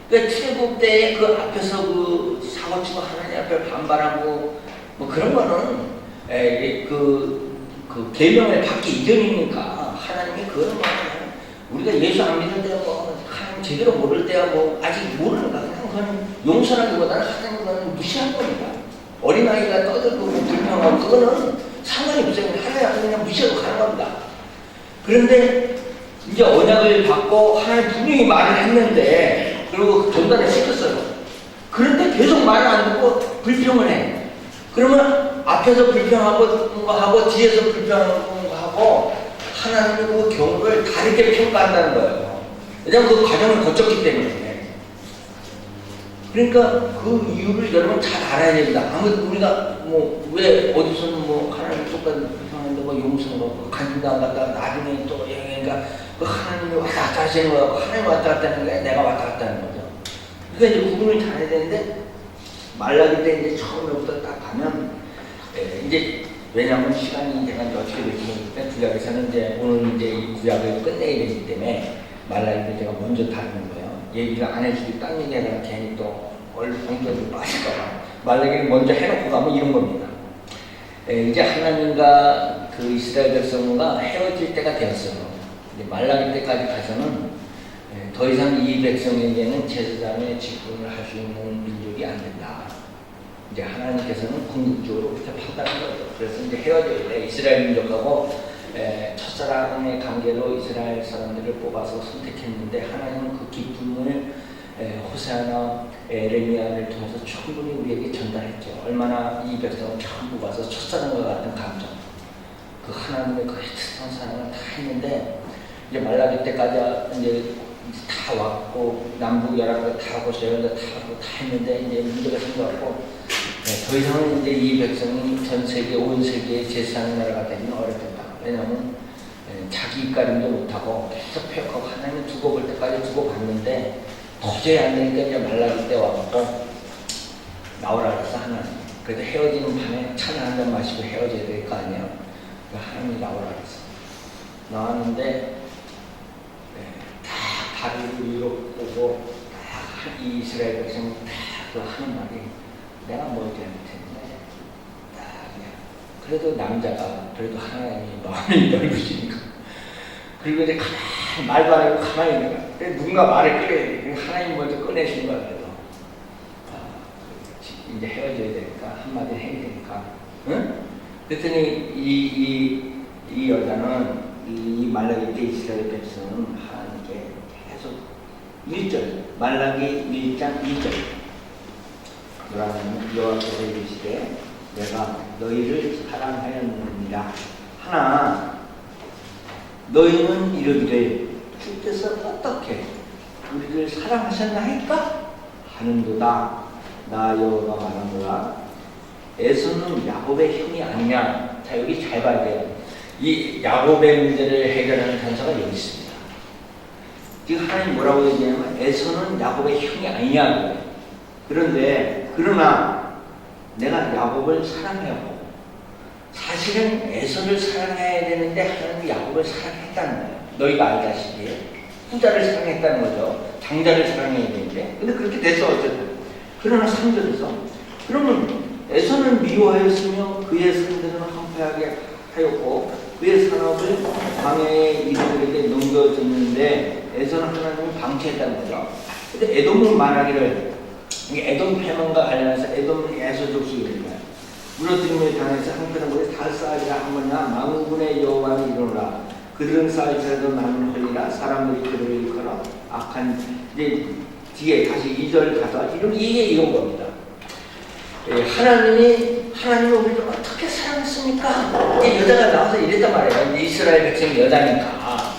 그러니까 출애굽 때 그 앞에서 그 사고치고 하나님 앞에 반발하고 뭐 그런 거는 그 계명을 받기 이전이니까 하나님이 그런 거는 우리가 예수 안 믿을 때야 뭐 하나님 제대로 모를 때야 뭐 아직 모르는 거야. 그냥 그건 용서하기보다는 하나님 그건 무시한 겁니다. 어린아이가 떠들고 뭐 불평하고 그거는 상관이 없어요. 하나님 그냥 무시하고 가는 겁니다. 그런데 이제 언약을 받고 하나님 분명히 말을 했는데 그리고 전달을 시켰어요. 그런데 계속 말을 안 듣고 불평을 해. 그러면 앞에서 불평하고 거 하고 뒤에서 불평하고 거 하고 하나님의 그 경우를 다르게 평가한다는 거예요. 왜냐하면 그 과정을 거쳤기 때문에. 그러니까 그 이유를 여러분 잘 알아야 됩니다. 아무튼 우리가 뭐 왜 어디서는 뭐 하나님 똑같은 불평하는데 뭐 용서하고 간증당 갔다가 나중에 또 그러니까 그 하나님이 왔다 갔다 하시는 거고 하나님이 왔다 갔다 하는 게 내가 왔다 갔다 하는 거죠. 그러니까 이제 구분을 잘해야 되는데 말라기 때 이제 처음부터 딱 가면 이제 왜냐하면 시간이 제가 이제 어떻게 될지 모르겠는데 구약에서는 이제 오늘 이제 이 구약을 끝내야 되기 때문에 말라기 때 제가 먼저 다루는 거예요. 얘기를 안 해주고 딴 얘기하다가 괜히 또 얼렁뚱땅 빠질까봐 말라기를 먼저 해놓고 가면 이런 겁니다. 이제 하나님과 그 이스라엘 백성과 헤어질 때가 되었어요. 말라기 때까지 가서는 더 이상 이 백성에게는 제사장의 직분을 할 수 있는 민족이 안 된다. 이제 하나님께서는 궁극적으로 그렇게 판단한 거죠. 그래서 이제 헤어져야 돼. 이스라엘 민족하고 첫사랑의 관계로 이스라엘 사람들을 뽑아서 선택했는데 하나님은 그 기쁨을 호세아나 에레미야를 통해서 충분히 우리에게 전달했죠. 얼마나 이 백성을 처음 뽑아서 첫사랑과 같은 감정, 그 하나님의 그 애틋한 사랑을 다 했는데 이제 말라기 때까지 이제 다 왔고 남북 연합을 다 하고 저희가 다 하고 다 했는데 이제 문제가 생겨갖고 더 이상은 이제 이 백성이 전 세계 온 세계의 제3의 나라가 되기는 어렵겠다. 왜냐하면 자기 입가림도 못하고 계속 폐역하고 하나님 두고 볼 때까지 두고 봤는데 도저히 안 되니까 이제 말라기 때 와갖고 나오라 그래서 하나님. 그래도 헤어지는 밤에 차를 한 잔 마시고 헤어져야 될 거 아니에요. 하나님이 나오라 그랬어. 나왔는데 다 다리를 위로 보고 다 이 이스라엘 백성이 다 하는 말이 내가 뭘 잘못했는데 딱 그냥 그래도 남자가 그래도 하나님이 마음이 넓으시니까 그리고 이제 가만히 말도 안 하고 가만히 있는 거야. 그래서 누군가 말을 꺼내야 돼. 하나님 먼저 꺼내신 거야. 그래서 이제 헤어져야 되니까 한마디 해야 되니까 응? 그랬더니 이 여자는 이 말라기 때 이스라엘 백성은 하나님께 계속 1절 말라기 1장 2절 그러면 여호와께서 이르시되 내가 너희를 사랑하였느니라 하나 너희는 이르기를 주께서 어떻게 우리를 사랑하셨나이까 하는도다. 나 여호와가 말하노라 에서는 야곱의 형이 아니냐. 자 여기 잘 봐야 돼요. 이 야곱의 문제를 해결하는 단서가 여기 있습니다. 지금 하나님 뭐라고 얘기하냐면 에서는 야곱의 형이 아니냐고. 그런데 그러나 내가 야곱을 사랑해요. 사실은 에서를 사랑해야 되는데 하나님이 야곱을 사랑했다는 거예요. 너희가 알다시피 후자를 사랑했다는 거죠. 장자를 사랑해야 되는데 근데 그렇게 됐어 어쨌든. 그러나 3절에서 그러면 에서는 미워하였으며 그의 손들은 황폐하게 하였고 그의 산업을 광야의 이들에게 넘겨줬는데 에서는 하나님을 방치했다는 거죠. 근데 에돔은 말하기를 에돔 패망과 관련해서 에돔은 에서 족속이 거예요. 무너뜨림을 당해서 한편한 곳에 다 쌓으리라 하거나 만군의 여호와는 이르노라 그들은 쌓을지라도 나는 헐리라 사람들이 그를 일컬어 악한 이제 뒤에 다시 2절 가서 이게 겁니다. 하나님이 우리를 어떻게 사랑했습니까? 이제 여자가 나와서 이랬단 말이에요. 이스라엘 백성이 여자니까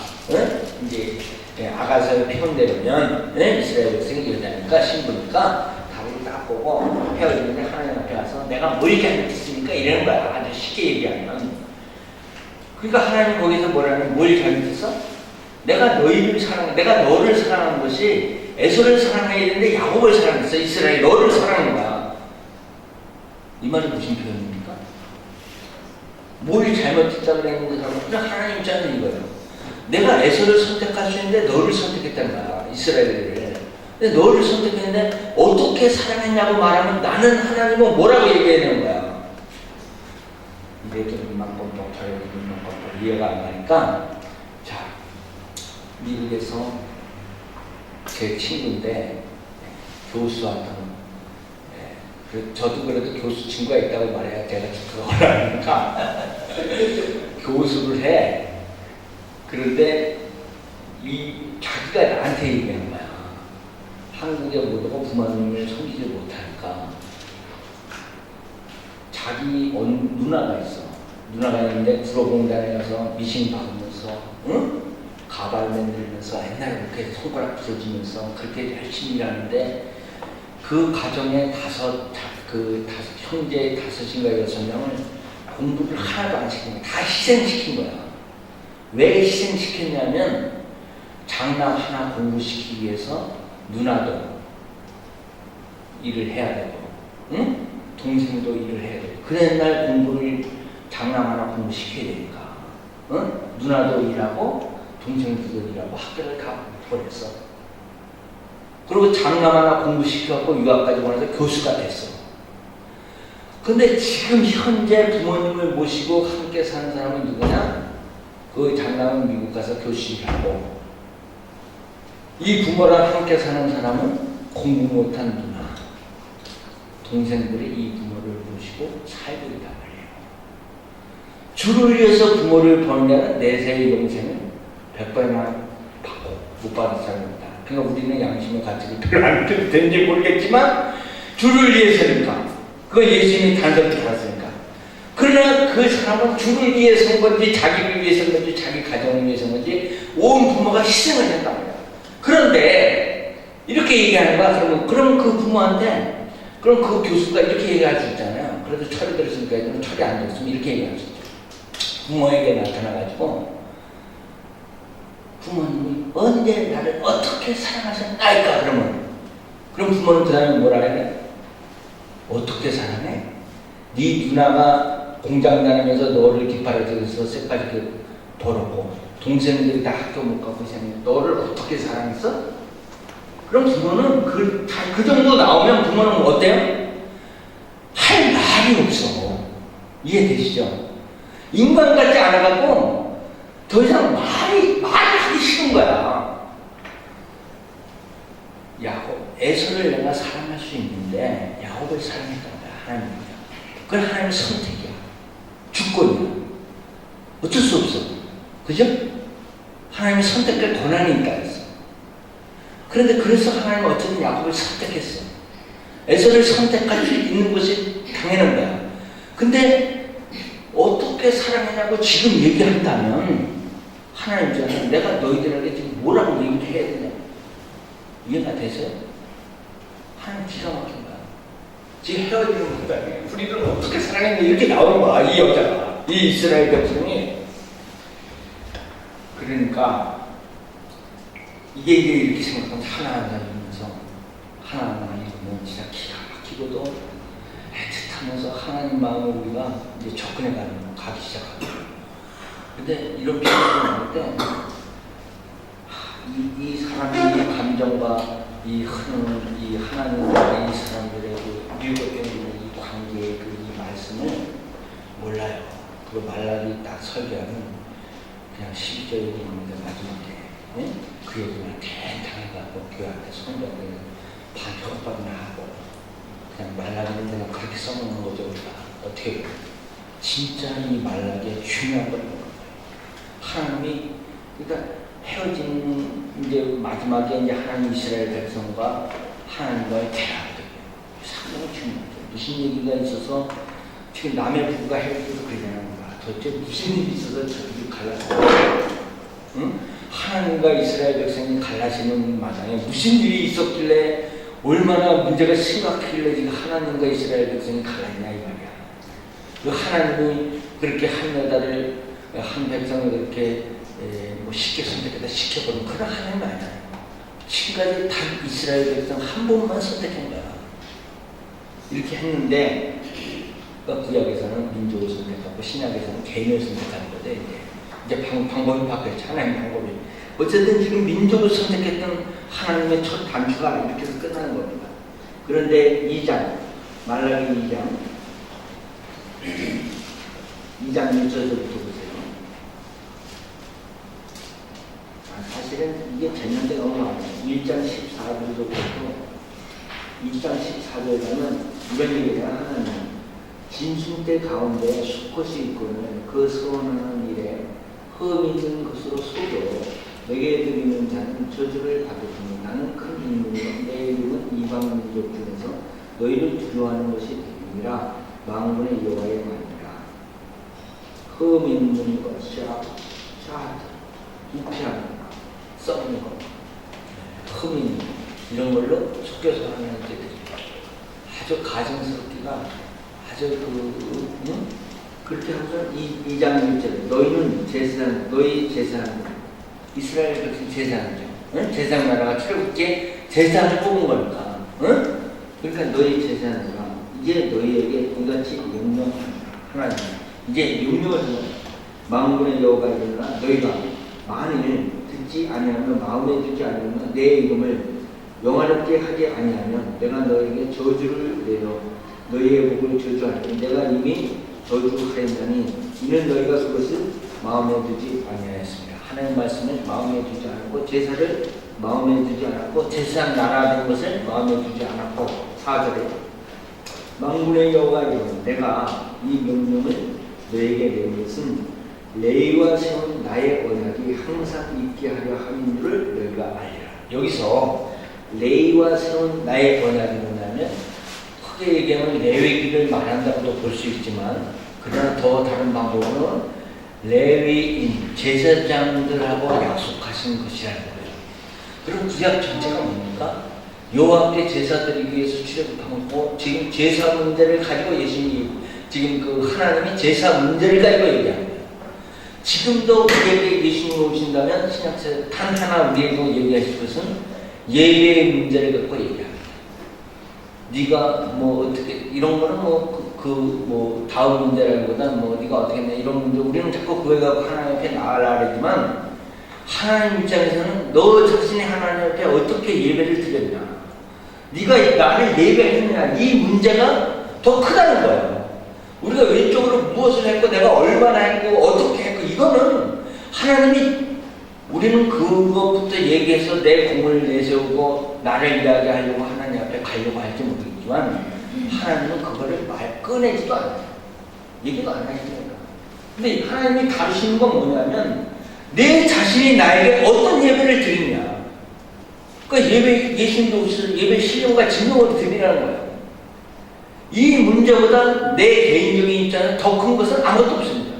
이제 아가서의 표현대로면 이스라엘 백성이 여자니까 신부니까 다리를 딱 보고 헤어지는데 하나님 앞에 와서 내가 뭘 잘못했습니까? 이러는 거야. 아주 쉽게 얘기하면. 그러니까 하나님 거기서 뭐라는 뭘 잘못했어? 내가 너를 사랑한 것이 에서를 사랑해야 되는데 야곱을 사랑했어. 이스라엘 너를 사랑한 거야. 이 말은 무슨 표현입니까? 뭘 잘못했다고 그랬는데 그냥 하나님 입장은 이거예요. 내가 에서를 선택할 수 있는데 너를 선택했다는 거야. 이스라엘을. 근데 너를 선택했는데 어떻게 사랑했냐고 말하면 나는 하나님은 뭐라고 얘기해야 되는 거야. 이게 좀 이만큼도 저녁에 이만큼도 이해가 안 가니까 자 미국에서 제 친구인데 교수한테는 저도 그래도 교수 친구가 있다고 말해야 제가 그걸 아니까 교수를 해. 그런데 자기가 나한테 얘기하는 거야. 한국에 못 오고 부모님을 섬기지 못하니까 자기 누나가 있어. 누나가 있는데 구로공단에 가서 미신 받으면서 가발 만들면서 옛날에 그렇게 손가락 부서지면서 그렇게 열심히 일하는데 그 가정에 형제 5인가 6명을 공부를 하나도 안 시킨 거야. 다 희생시킨 거야. 왜 희생시켰냐면 장남 하나 공부시키기 위해서 누나도 일을 해야 되고 응? 동생도 일을 해야 되고 그래 날 공부를 장남 하나 공부시켜야 되니까 응? 누나도 일하고 동생도 일하고 학교를 다 보냈어. 그리고 장남 하나 공부시켜갖고 유학까지 보내서 교수가 됐어. 근데 지금 현재 부모님을 모시고 함께 사는 사람은 누구냐? 그 장남은 미국 가서 교수를 하고 이 부모랑 함께 사는 사람은 공부 못한 누나, 동생들이 이 부모를 모시고 살고 있단 말이에요. 주를 위해서 부모를 버는 자는 내세의 영생을 100배나 받고 못 받을 사람입니다. 그러니까 우리는 양심의 가치를 별로 안 되는지 모르겠지만 주를 위해서니까 그거 예수님이 단서를 달았으니까. 그러나 그 사람은 주를 위해서인 건지 자기를 위해서인 건지 자기 가정을 위해서인 건지 온 부모가 희생을 했답니다. 그런데 이렇게 얘기하는 거야. 그럼 그 부모한테 그럼 그 교수가 이렇게 얘기할 수 있잖아요. 그래도 철이 들었으니까 애들은 철이 안 들었으면 이렇게 얘기할 수 있죠. 부모에게 나타나가지고 부모님이 언제 나를 어떻게 사랑하셨나이까? 그럼 부모는 그 다음에 뭐라 해? 어떻게 사랑해? 네 누나가 공장 다니면서 너를 깃발에서 쇠까지 벌었고 동생들이 다 학교 못 가고 있었는데 너를 어떻게 사랑했어? 그럼 부모는 그 정도 나오면 부모는 어때요? 할 말이 없어. 이해되시죠? 인간 같지 않아갖고 더 이상 말이 하기 싫은 거야. 야곱, 에서를 내가 사랑할 수 있는데 야곱을 사랑했던 거야. 하나님이야. 그건 하나님의 선택이야. 주권이야. 어쩔 수 없어. 그죠? 하나님의 선택할 권한이 있다 했어. 그런데 그래서 하나님은 어쨌든 야곱을 선택했어. 에서를 선택할 수 있는 것이 당연한 거야. 근데 어떻게 사랑하냐고 지금 얘기한다면 하나님 저는 내가 너희들에게 지금 뭐라고 얘기를 해야 되냐? 이해가 되세요? 하나님 기가 막힌 거야. 지금 헤어지는 문장에 우리들은 어떻게 사랑했는데 이렇게 나오는 거야. 이 여자가, 이 이스라엘 백성이. 그러니까 이게 이렇게 생각하면 하나하나 이러면서 하나하나 이러면 진짜 기가 막히고도 애틋하면서 하나님 마음을 우리가 이제 접근해 가기 시작하고. 근데 이런 표현을 나올 때 이 사람의 이 감정과 이 흐르는 이 하나님과 이 사람들의 그 유혹되는 이 관계의 이 말씀을 몰라요. 그 말라기 딱 설교하면 그냥 12절 얘기인데 마지막에 네? 그 얘기만 대탕해가고 교회 앞에 성경을 반협박이나 하고 그냥 말라기는 내가 그렇게 써놓는 거죠. 우리가 어떻게 진짜 이 말라기의 중요한 걸 하나님이 그러니까 헤어진 이제 마지막에 이제 하나님 이스라엘 백성과 하나님과의 대화거든요. 상당히 중요하죠. 무슨 얘기가 있어서 지금 남의 부부가 헤어져서 그러냐는 거야. 도대체 무슨 일이 있어서 저들이 갈라졌어요? 응? 하나님과 이스라엘 백성이 갈라지는 마당에 무슨 일이 있었길래 얼마나 문제가 심각하길래 지금 하나님과 이스라엘 백성이 갈라지냐 이 말이야. 그 하나님이 그렇게 한 여자를 한 백성을 그렇게 뭐 쉽게 선택해다 시켜버린 그런 하나님 아니야. 지금까지 단 이스라엘 백성 한 번만 선택한 거야. 이렇게 했는데 구약에서는 민족을 선택하고 신약에서는 개인을 선택하는 거죠. 이제 방법이 바뀌었죠. 하나님 방법이. 어쨌든 지금 민족을 선택했던 하나님의 첫 단추가 이렇게 해서 끝나는 겁니다. 그런데 2장 말라기 2장 1절부터 보세요. 사실은 이게 쟀는데 너무 많아요. 1장 14절부터 2장 14절 가면 이런 얘기가 하나님 진순대 가운데 수컷이 있고는 그 소원하는 일에 흠 있는 것으로 속여 내게 드리는 자는 저주를 받으니 나는 큰 인물이요 내 이름은 이방 민족 중에서 너희를 두려워하는 것이 되니라 만군의 여호와의 말이라. 흠 있는 것, 샤트, 부패하는 것, 썩는 것, 흠 있는 것 이런 걸로 속여서 하는 것들이 아주 가정스럽기가 아주 그렇게 하면서 2장 1절에 너희는 제사장, 너희 제사장 이스라엘 백성 제사장이죠. 응? 제사장 나라가 출애굽기에 제사장을 뽑은 거니까. 응? 그러니까 너희 제사장이라 이제 너희에게 이같이 명령하노라. 하나님 이제 명령을 하는 거야. 만군의 여호와가 이르노라 너희가 만일 듣지 아니하면 마음에 두지 아니하면 내 이름을 영화롭게 하지 아니하면 내가 너희에게 저주를 내려 너희의 복을 저주하리니 내가 이미 저주하였나니 이는 너희가 그것을 마음에 두지 아니하였습니다. 하나님의 말씀을 마음에 두지 않았고 제사를 마음에 두지 않았고 제사장 나라 된 것을 마음에 두지 않았고 4절에 만군의 여호와가 이르노라 내가 이 명령을 너에게 내린 것은 레위와 세운 나의 언약이 항상 있게 하려 함인 줄을 너희가 알리라. 여기서 레위와 세운 나의 언약이 뭐냐면 크게 얘기하면 레위기를 말한다고도 볼 수 있지만 그러나 더 다른 방법으로는 레위인 제사장들하고 약속하신 것이라는 거예요. 그럼 구약 전체가 뭡니까? 여호와께 제사 드리기 위해서 출애굽하고 지금 제사 문제를 가지고 예수님이 지금 그 하나님이 제사 문제를 가지고 얘기하는 거예요. 지금도 우리에게 예수님이 오신다면 신약세 단 하나 우리에게 얘기하실 것은 예배의 문제를 갖고 얘기합니다. 네가 뭐 어떻게 이런 거는 뭐 다음 문제라기보다 뭐 네가 어떻게 했냐 이런 문제 우리는 자꾸 그거 갖고 하나님 앞에 나아라 그러지만 하나님 입장에서는 너 자신이 하나님 앞에 어떻게 예배를 드렸냐 네가 나를 예배했느냐 이 문제가 더 크다는 거예요. 우리가 왼쪽으로 무엇을 했고 내가 얼마나 했고 어떻게 했고 이거는 하나님이 우리는 그것부터 얘기해서 내 공을 내세우고 나를 이야기하려고 하나님 앞에 가려고 할지 모르겠지만 하나님은 그거를 꺼내지도 않아요. 얘기도 안 하시니까. 근데 하나님이 다루시는 건 뭐냐면 내 자신이 나에게 어떤 예배를 드리냐. 그러니까 예수님도 예배 실력과 증명을 드리라는 거예요. 이 문제보다 내 개인적인 입장은 더 큰 것은 아무것도 없습니다.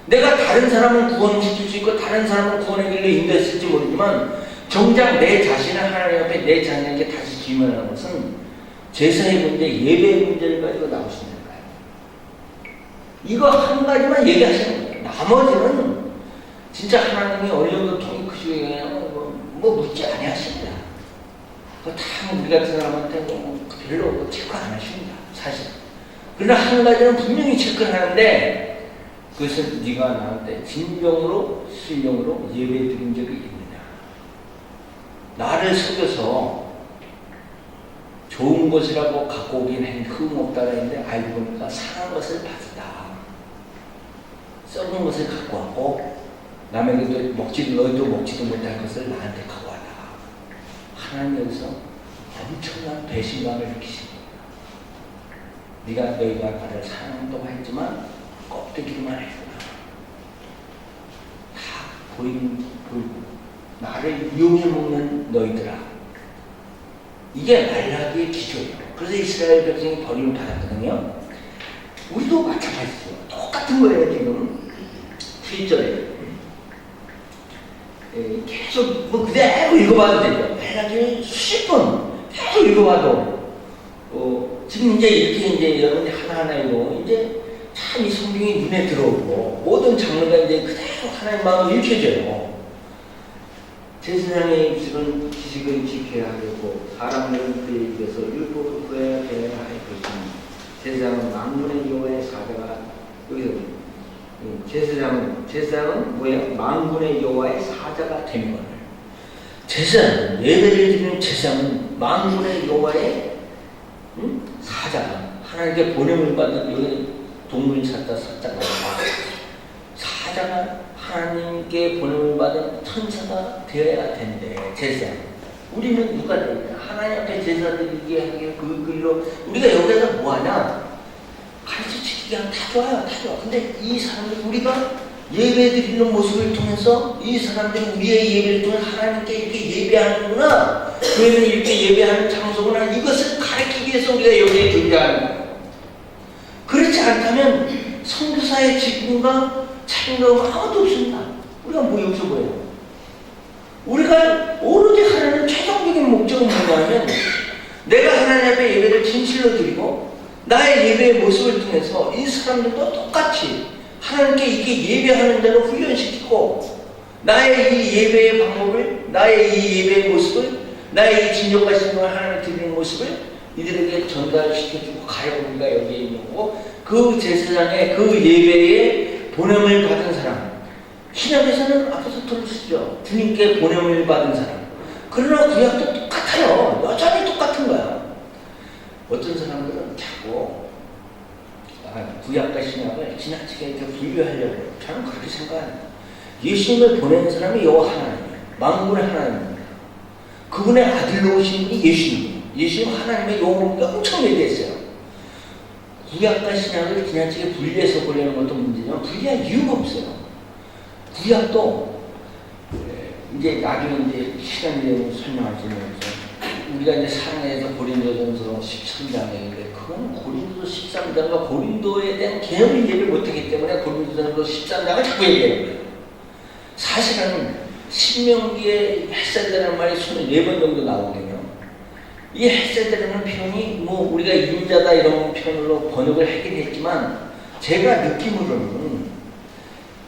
내가 다른 사람은 구원시킬 수 있고 다른 사람은 구원의 길로 인도했을지 모르지만 정작 내 자신을 하나님 앞에 내 자녀에게 다시 기면하는 것은 제사의 문제, 예배의 문제를 가지고 나오시는 거예요. 이거 한 가지만 얘기하시는 거예요. 나머지는 진짜 하나님이 어느 정도 통이 크시고 뭐 묻지 아니하십니다. 그거 다 우리 같은 사람한테 별로 체크 안 하십니다. 사실. 그러나 한 가지는 분명히 체크를 하는데 그것은 네가 나한테 진정으로 신령으로 예배 드린 적이 있느냐. 나를 속여서 좋은 것이라고 갖고 오긴 흠없다가 했는데 알고 보니까 상한 것을 받았다. 썩은 것을 갖고 왔고 남에게도 너희도 먹지도 못할 것을 나한테 갖고 왔다. 하나님 여기서 엄청난 배신감을 느끼십니다. 너희가 나를 사랑한다고 했지만 껍데기만 했구나. 다 보이고 나를 이용해 먹는 너희들아. 이게 말라기의 기조예요. 그래서 이스라엘 백성이 버림을 받았거든요. 우리도 마찬가지죠. 똑같은 거예요. 지금 7절에 계속 뭐 그대로 읽어봐도 되죠. 말라기 수십 번 계속 읽어봐도 지금 이제 이렇게 이제 여러분이 하나하나이고 이제 참 이 성경이 눈에 들어오고 모든 장르가 이제 그대로 하나님 마음을 읽혀져요. 제사장의 입술은 지식을 지켜야 하려고 사람들은 그의 입에서 율법을 구해야 되어야 할 것이니 제사장은 만군의 여호와의 사자가 여기서 제사장은 뭐예요? 만군의 여호와의 사자가 되는 거예요. 제사장 예배를 드리는 제사장은 만군의 여호와의 사자가 하나님께 보냄을 받는 여기 동물 찾다 사자가 사자가 하나님께 보냄을 받은 천사가 되어야 된대. 제사장. 우리는 누가 되냐? 하나님 앞에 제사 드리게 하게 그 길로 우리가 여기서 뭐하냐? 가르쳐주기 그냥 다 좋아요. 다 좋아. 근데 이 사람들 우리가 예배 드리는 모습을 통해서 이 사람들이 우리의 예배를 통해 하나님께 이렇게 예배하는구나. 교회는 이렇게 예배하는 장소구나. 이것을 가르치기 위해서 우리가 여기에 존재하는 거예요. 그렇지 않다면 선교사의 직분과 책임감은 아무도 없습니다. 우리가 뭐 여기서 뭐예요? 우리가 오로지 하나님 최종적인 목적은 뭐냐면 내가 하나님 앞에 예배를 진실로 드리고 나의 예배의 모습을 통해서 이 사람들도 똑같이 하나님께 이렇게 예배하는 대로 훈련시키고 나의 이 예배의 방법을 나의 이 예배의 모습을 나의 이 진정과 신령을 하나님께 드리는 모습을 이들에게 전달시켜주고 가려고 우리가 여기에 있는 거고 그 제사장의 그 예배에 보냄을 받은 사람 신약에서는 앞에서 들으시죠. 주님께 보냄을 받은 사람. 그러나 구약도 똑같아요. 여전히 똑같은 거야. 어떤 사람들은 자꾸 구약과 신약을 지나치게 이렇게 분류하려고 해요. 저는 그렇게 생각합니다. 예수님을 보내는 사람이 여호와 하나님이에요. 만군의 하나님입니다. 그분의 아들로 오신 분이 예수님이에요. 예수님 하나님의 영혼을 엄청 얘기했어요. 구약과 신약을 지나치게 분리해서 보려는 것도 문제지만 분리할 이유가 없어요. 구약도 이제 나중에 이제 시간 되면 설명하시면서 우리가 이제 사랑해서 고린도전서 13장인데 그건 고린도서 13장과 고린도에 대한 개념을 이해를 못하기 때문에 고린도전서 13장을 자꾸 얘기해요. 사실은 신명기에 햇살이라는 말이 24번 정도 나오거든요. 이 햇살이라는 표현이 뭐 우리가 인자다 이런 표현으로 번역을 하긴 했지만 제가 느낌으로는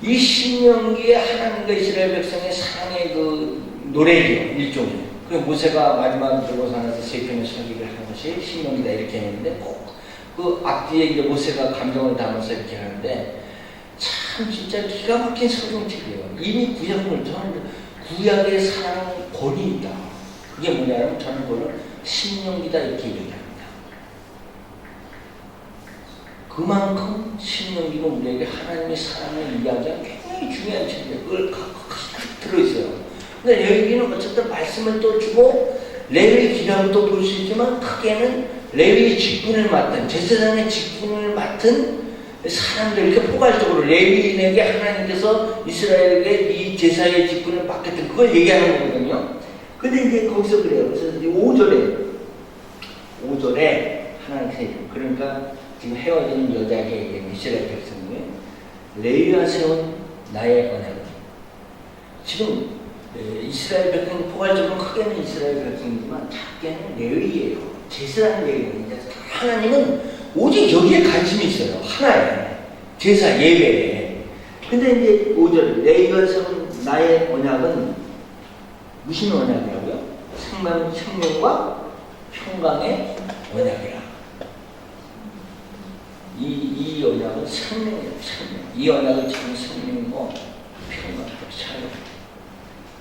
이 신명기에 하나님과 이스라엘 백성의 사랑의 그 노래죠, 일종의. 그 모세가 마지막 들고 살아서 세 편의 설교를 하는 것이 신명기다 이렇게 했는데 꼭 그 앞뒤에 이제 모세가 감정을 담아서 이렇게 하는데 참 진짜 기가 막힌 설명책이에요. 이미 구약을 저는 구약의 사랑 권이 있다. 그게 뭐냐면 저는 그걸 신명기다 이렇게 얘기합니다. 그만큼 신명기는 우리에게 하나님의 사랑을 이야기하는 굉장히 중요한 책이에요. 그걸 들어있어요. 근데 여기는 어쨌든 말씀을 또 주고 레위의 기량도 볼 수 있지만 크게는 레위의 직분을 맡은 제사장의 직분을 맡은 사람들 이렇게 포괄적으로 레위인에게 하나님께서 이스라엘에게 이 제사의 직분을 맡겼던 그걸 얘기하는 거거든요. 근데 이제 거기서 그래요. 그래서 5절에 하나님께서 그러니까 지금 헤어지는 여자에게 얘기하는 이스라엘 백성이 레위가 세운 나의 언약을 지금 이스라엘 백성 포괄적으로 크게는 이스라엘 백성이지만 작게는 레위예요. 제사라는 얘기는 하나님은 오직 여기에 관심이 있어요. 하나에 제사 예배에. 근데 이제 5절 레위가 세운 나의 언약은 무슨 언약이라고요? 생명과 평강의 언약이라. 이 언약은 생명이에요. 생명. 이 언약은 지금 생명이고 평강이고 자유.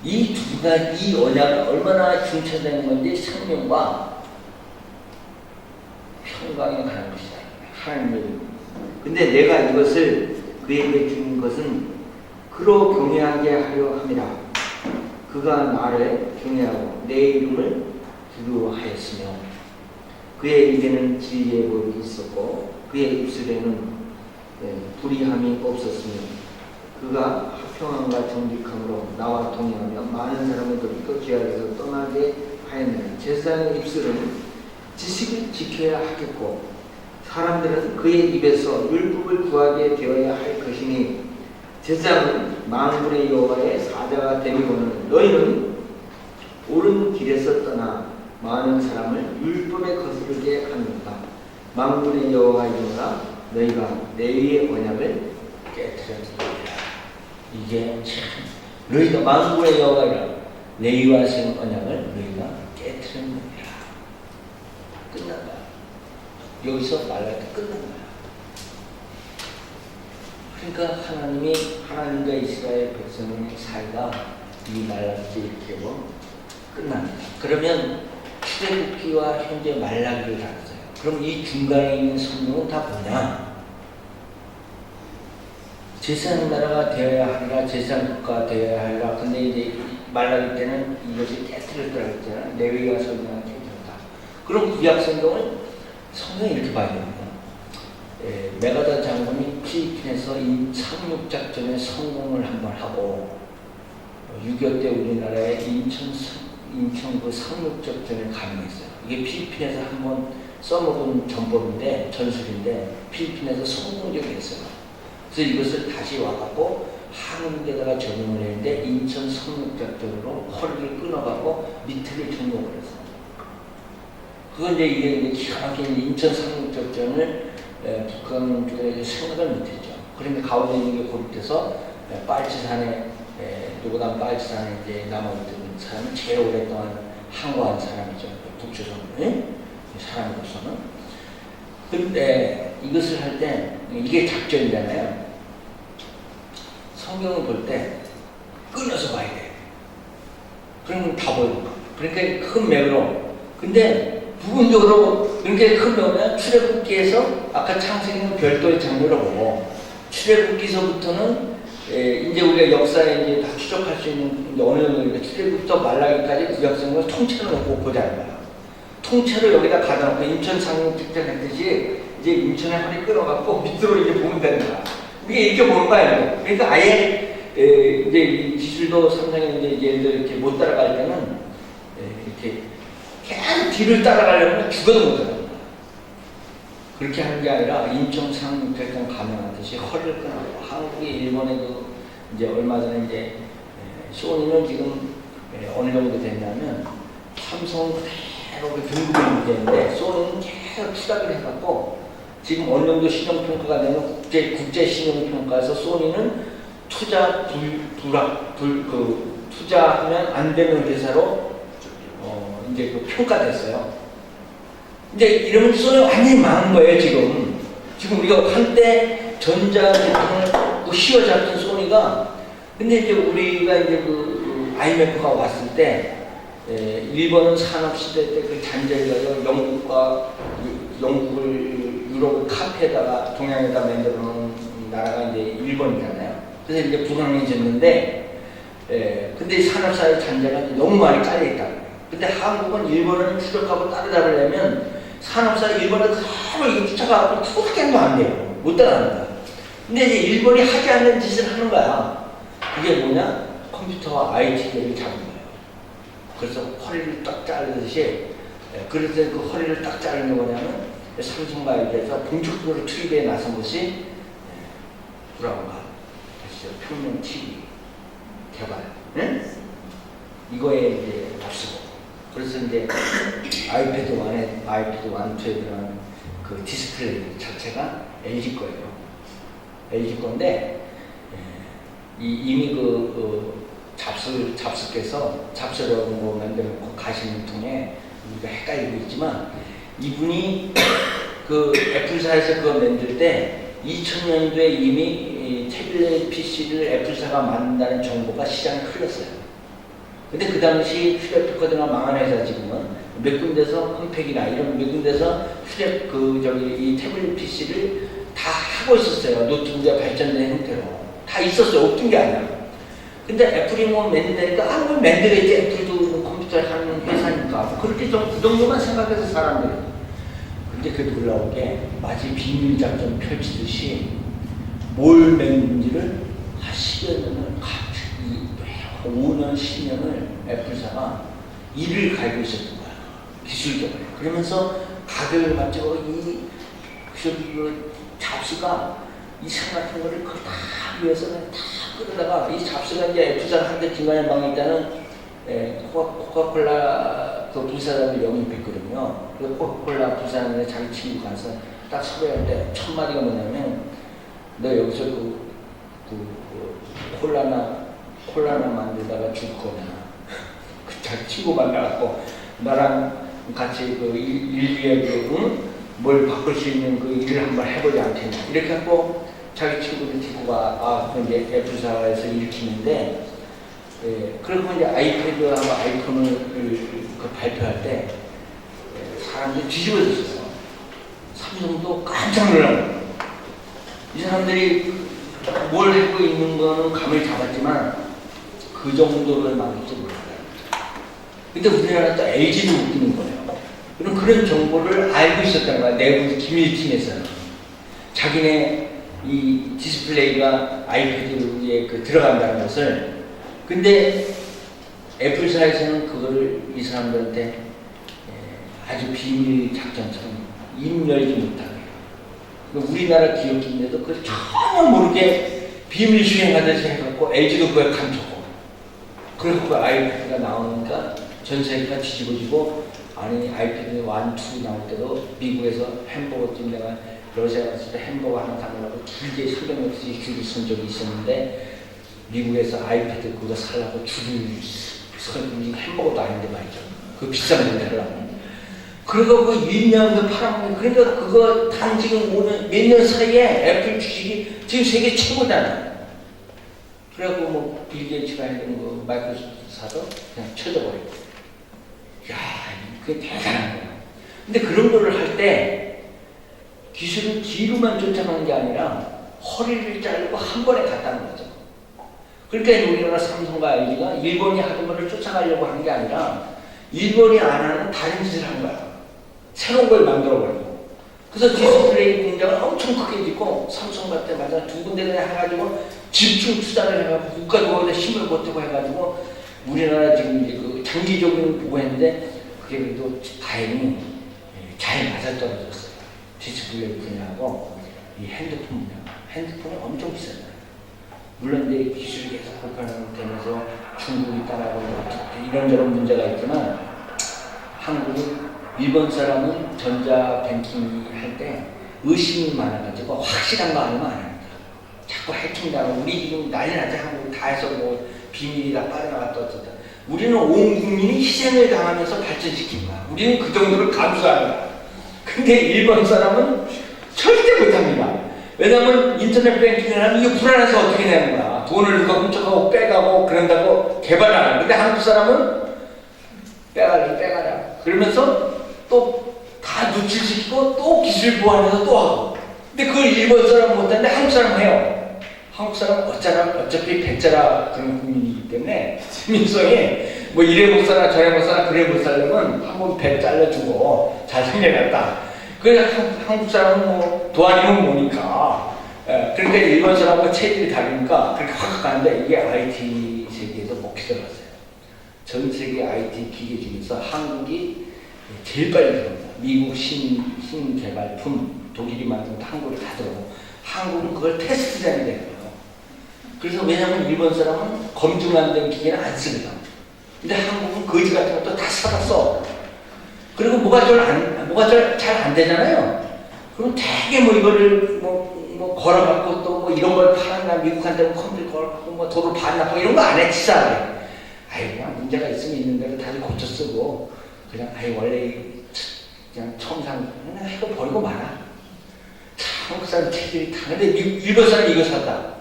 이 두 가지 이 언약은 얼마나 중차된 건지 생명과 평강에 가는 것이다. 하나님의. 근데 내가 이것을 그에게 준 것은 그로 경외하게 하려 함이라. 그가 나를 경외하고 내 이름을 두려워하였으며 그의 입에는 진리의 법이 있었고 그의 입술에는 불의함이 없었으며 그가 화평함과 정직함으로 나와 동행하며 많은 사람을 돌이켜 죄 아래서 떠나게 하였느니라. 제사장의 입술은 지식을 지켜야 하겠고 사람들은 그의 입에서 율법을 구하게 되어야 할 것이니 제사장은 만군의 여호와의 사자가 되리거늘 너희는 옳은 길에서 떠나 많은 사람을 율법에 거스르게 하는도다. 만군의 여호와이로라 너희가 레위의 언약을 깨뜨렸느니라. 이게 참 너희가 만군의 여호와이라 레위와 세운 언약을 너희가 깨뜨렸느니라. 끝난다. 여기서 말할 때 끝난 거야. 그러니까 하나님이 하나님과 이스라엘 백성의 사이가 이 말라기 이렇게 뭐 끝납니다. 그러면 출애굽기와 현재 말라기를 다뤘어요. 그럼 이 중간에 있는 성경은 다 뭐냐? 제사장 나라가 되어야 하리라, 제사장 국가가 되어야 하리라. 근데 이제 말라기 때는 이것이 깨뜨렸다고 했잖아요. 레위가 성경을 깨뜨렸다. 그럼 구약 성경을 성경이 이렇게 봐야 됩니다. 메가다 장군이 필리핀에서 이 상륙작전에 성공을 한번 하고 6.25 때 우리나라에 인천 그 상륙작전을 감행했어요. 이게 필리핀에서 한번 써먹은 전법인데 전술인데 필리핀에서 성공적이었어요. 그래서 이것을 다시 와갖고 한국에다가 적용을 했는데 인천 상륙작전으로 허리를 끊어갖고 밑을 점령을 했어요. 그건 이제 이게 기가 막힌 인천 상륙작전을 북한 쪽에 생각을 못했죠. 그러니까 가운데 있는 게 고립돼서 빨치산에 누구나 빨치산에 이제 남아있던 사람은 제일 오랫동안 항거한 사람이죠. 북조선의 사람으로서는. 근데 이것을 할 때 이게 작전이잖아요. 성경을 볼 때 끊어서 봐야 돼. 그러면 다 보여. 그러니까 큰 맥으로. 근데 부분적으로 그러니까 큰 맥은 출애굽기에서 아까 창세기는 별도의 장르로 보고 출애굽기서부터는 이제 우리가 역사에 이제 다 추적할 수 있는 어느 정도 출애굽부터 말라기까지 구약성경을 통째로 놓고 보자는 거야. 통째로 여기다 가져놓고 인천 상륙작전 했듯이 이제 인천에 허리 끌어갖고 밑으로 이제 보면 되는 거야. 이게 이렇게 보는 거야. 그러니까 아예 이제 이 기술도 삼성이 이제 예를 들어 이렇게 못 따라갈 때는 이렇게 계속 뒤를 따라가려면 죽어도 못 따라간다. 그렇게 하는 게 아니라 인천 상륙작전 감행하듯이 허리를 끊어요. 한국이 일본에도 이제 얼마 전에 이제 소니는 지금 어느 정도 됐냐면 삼성 그대로 그 등급이 문제인데 소니는 계속 추락을 해갖고 지금 어느 정도 신용평가가 되면 국제 신용평가에서 소니는 투자하면 안 되는 회사로 이제 그 평가됐어요. 이제 이러면 소니 완전히 망한 거예요, 지금. 지금 우리가 한때 전자제품을 휘어잡던 소니가, 근데 이제 우리가 이제 그 IMF가 왔을 때, 일본은 산업시대 때 그 잔재가 영국을 유럽을 카페에다가 동양에다 만들어 놓은 나라가 이제 일본이잖아요. 그래서 이제 불황이 졌는데, 근데 산업사회 잔재가 너무 많이 깔려있다. 근데 한국은 일본을 추적하고 따라잡으려면 산업사 일본을 그대로 이거 쫓아가고 투하게도 안 돼요. 못 따라갑니다. 근데 이제 일본이 하지 않는 짓을 하는 거야. 그게 뭐냐? 컴퓨터와 IT를 잡은 거예요. 그래서 허리를 딱 자르듯이, 그래서 그 허리를 딱 자르는 게 뭐냐면 삼성과 LG에서 본격적으로 투입에 나선 것이 브라운과 평면 TV 개발, 네? 이거에 이제 앞서고. 그래서 이제 아이패드 1에, 아이패드 1, 2에 들어간 그 디스플레이 자체가 LG 거예요. LG 건데, 이미 잡스께서 잡스라고 뭐 만들어놓고 가시는 통에 우리가 헷갈리고 있지만, 이분이 그 애플사에서 그거 만들 때 2000년도에 이미 태블릿 PC를 애플사가 만든다는 정보가 시장에 흘렀어요. 근데 그 당시 휴대폰코드가 망한 회사 지금은 몇 군데서 컴팩이나 이런 몇 군데서 이 태블릿 PC를 다 하고 있었어요. 노트북에 발전된 형태로. 다 있었어요. 없던 게 아니야. 근데 애플이 뭐 만든다니까 뭘 만들어야지 애플도 컴퓨터를 하는 회사니까. 그렇게 좀 그 정도만 생각해서 사람들이. 근데 그 놀라운 게 마치 비밀작전 펼치듯이 뭘 만든지를 한 10여 년을 5년, 10년을 애플사가 일을 갈고 있었던 거야. 기술 개발. 그러면서 가격을 맞추고 잡스가 이상 같은 거를 그걸 다 위해서는 다 끌어다가 이 잡스가 이제 애플사가 한때 중간에 망했다는 코카콜라 그 부사장을 영입했거든요. 그 코카콜라 부사장에 자기 친구 가서 딱 섭외할 때 첫 마디가 뭐냐면 너 여기서 콜라나 만들다가 죽을 거냐. 자기 친구 만나갖고 나랑 같이 그 인류의 뭘 바꿀 수 있는 그 일을 한번 해보지 않겠냐. 이렇게 하고 자기 친구들 친구가 이제 애플사에서 일으키는데, 그리고 이제 아이패드하고 아이폰을 발표할 때 사람들이 뒤집어졌어요. 삼성도 깜짝 놀라고. 이 사람들이 뭘 하고 있는 거는 감을 잡았지만 그 정도를 만들지 못해요. 근데 우리나라 또 LG도 웃기는 거예요. 그럼 그런 정보를 알고 있었다는 거야. 내부 기밀팀에서는. 자기네 이 디스플레이가 아이패드에 들어간다는 것을. 근데 애플사에서는 그거를 이 사람들한테 아주 비밀 작전처럼 입 열지 못하게. 우리나라 기업인데도 그걸 전혀 모르게 비밀 수행하듯이 해갖고 LG도 그걸 감췄고. 그래서 그 아이패드가 나오니까 전 세계가 뒤집어지고, 아니 아이패드 1, 2 나올 때도 미국에서 햄버거집, 내가 러시아 갔을 때 햄버거 하나 담으라고 길게 설명없이 줄을 선 적이 있었는데, 미국에서 아이패드 그거 살라고 줄을 선 햄버거도 아닌데 말이죠. 그 비싼 거 하려고. 그리고 그 유명한 그 팔아먹는, 그러니까 그거 단 지금 몇 년 사이에 애플 주식이 지금 세계 최고잖아. 그래갖고 뭐 빌 게이츠가 했던 그 마이크로소프트 사도 그냥 쳐져버리고. 야, 그게 대단한 거야. 근데 그런 거를 할 때 기술을 뒤로만 쫓아가는 게 아니라 허리를 자르고 한 번에 갔다는 거죠. 그러니까 우리나라 삼성과 LG가 일본이 하던 거를 쫓아가려고 한 게 아니라 일본이 안 하는 다른 짓을 한 거야. 새로운 걸 만들어버리고. 그래서 디스플레이 공장을 엄청 크게 짓고 삼성 같은 마찬가지 두 군데 그냥 해가지고 집중 투자를 해가지고 국가적으로 힘을 보태고 해가지고 우리나라 지금 이제 그 장기적인 보고했는데 그게 그래도 다행히 잘 맞아떨어졌어요. 디스플레이 분야하고 이 핸드폰 분야. 핸드폰이 엄청 비싸잖아요. 물론 이제 기술이 계속 발전되면서 중국이 따라가고 이런저런 문제가 있지만 한국은 일본 사람은 전자 뱅킹 할 때 의심이 많아가지고 확실한 거 아니면 안 합니다. 자꾸 해킹당하고 우리 지금 난리 나지. 한국 다 해서 뭐 비밀이 다 빠져나갔다 어쩌다. 우리는 온 국민이 희생을 당하면서 발전시킨 거야. 우리는 그 정도를 감수한다. 근데 일본 사람은 절대 못합니다. 왜냐면 인터넷 뱅킹을 하면 이거 불안해서 어떻게 되는 거야. 돈을 누가 훔쳐가고 빼가고 그런다고 개발 안 하는. 근데 한국 사람은 빼가라. 그러면서 또 다 누출시키고 또 기술 보완해서 또 하고. 근데 그걸 일본 사람은 못하는데 한국 사람은 해요. 한국 사람은 어차피 배짜라 그런 국민이기 때문에 민성이 뭐 이래 못 살아 저래 못 살아 그래 못 살려면 한번 배 잘라주고 잘 생겨났다. 그래서 한국 사람은 뭐 도안이면 뭐니까. 그러니까 일본 사람과 체질이 다르니까 그렇게 확 가는데 이게 IT 세계에서 먹히게 들어갔어요. 전 세계 IT 기계 중에서 한국이 제일 빨리 들어옵니다. 미국 신개발품, 독일이 만든 거 한국에 다 들어오고 한국은 그걸 테스트장이 되는 거예요. 그래서 왜냐하면 일본 사람은 검증 안 된 기계는 안 씁니다. 근데 한국은 거지 같은 것도 다 사다 써. 그리고 뭐가 잘 안 되잖아요. 그럼 되게 뭐 이거를 뭐 걸어갖고 또 뭐 이런 걸 팔았나 미국한테 컴퓨터 걸어갖고 뭐 도로 반납하고 이런 거 안 해. 치사하게. 아이 그냥 문제가 있으면 있는 대로 다들 고쳐 쓰고 그냥 원래 그냥 청산 그냥 해도 버리고 말아. 한국 사람 체질이 다. 근데 일본 사람이 이거 샀다.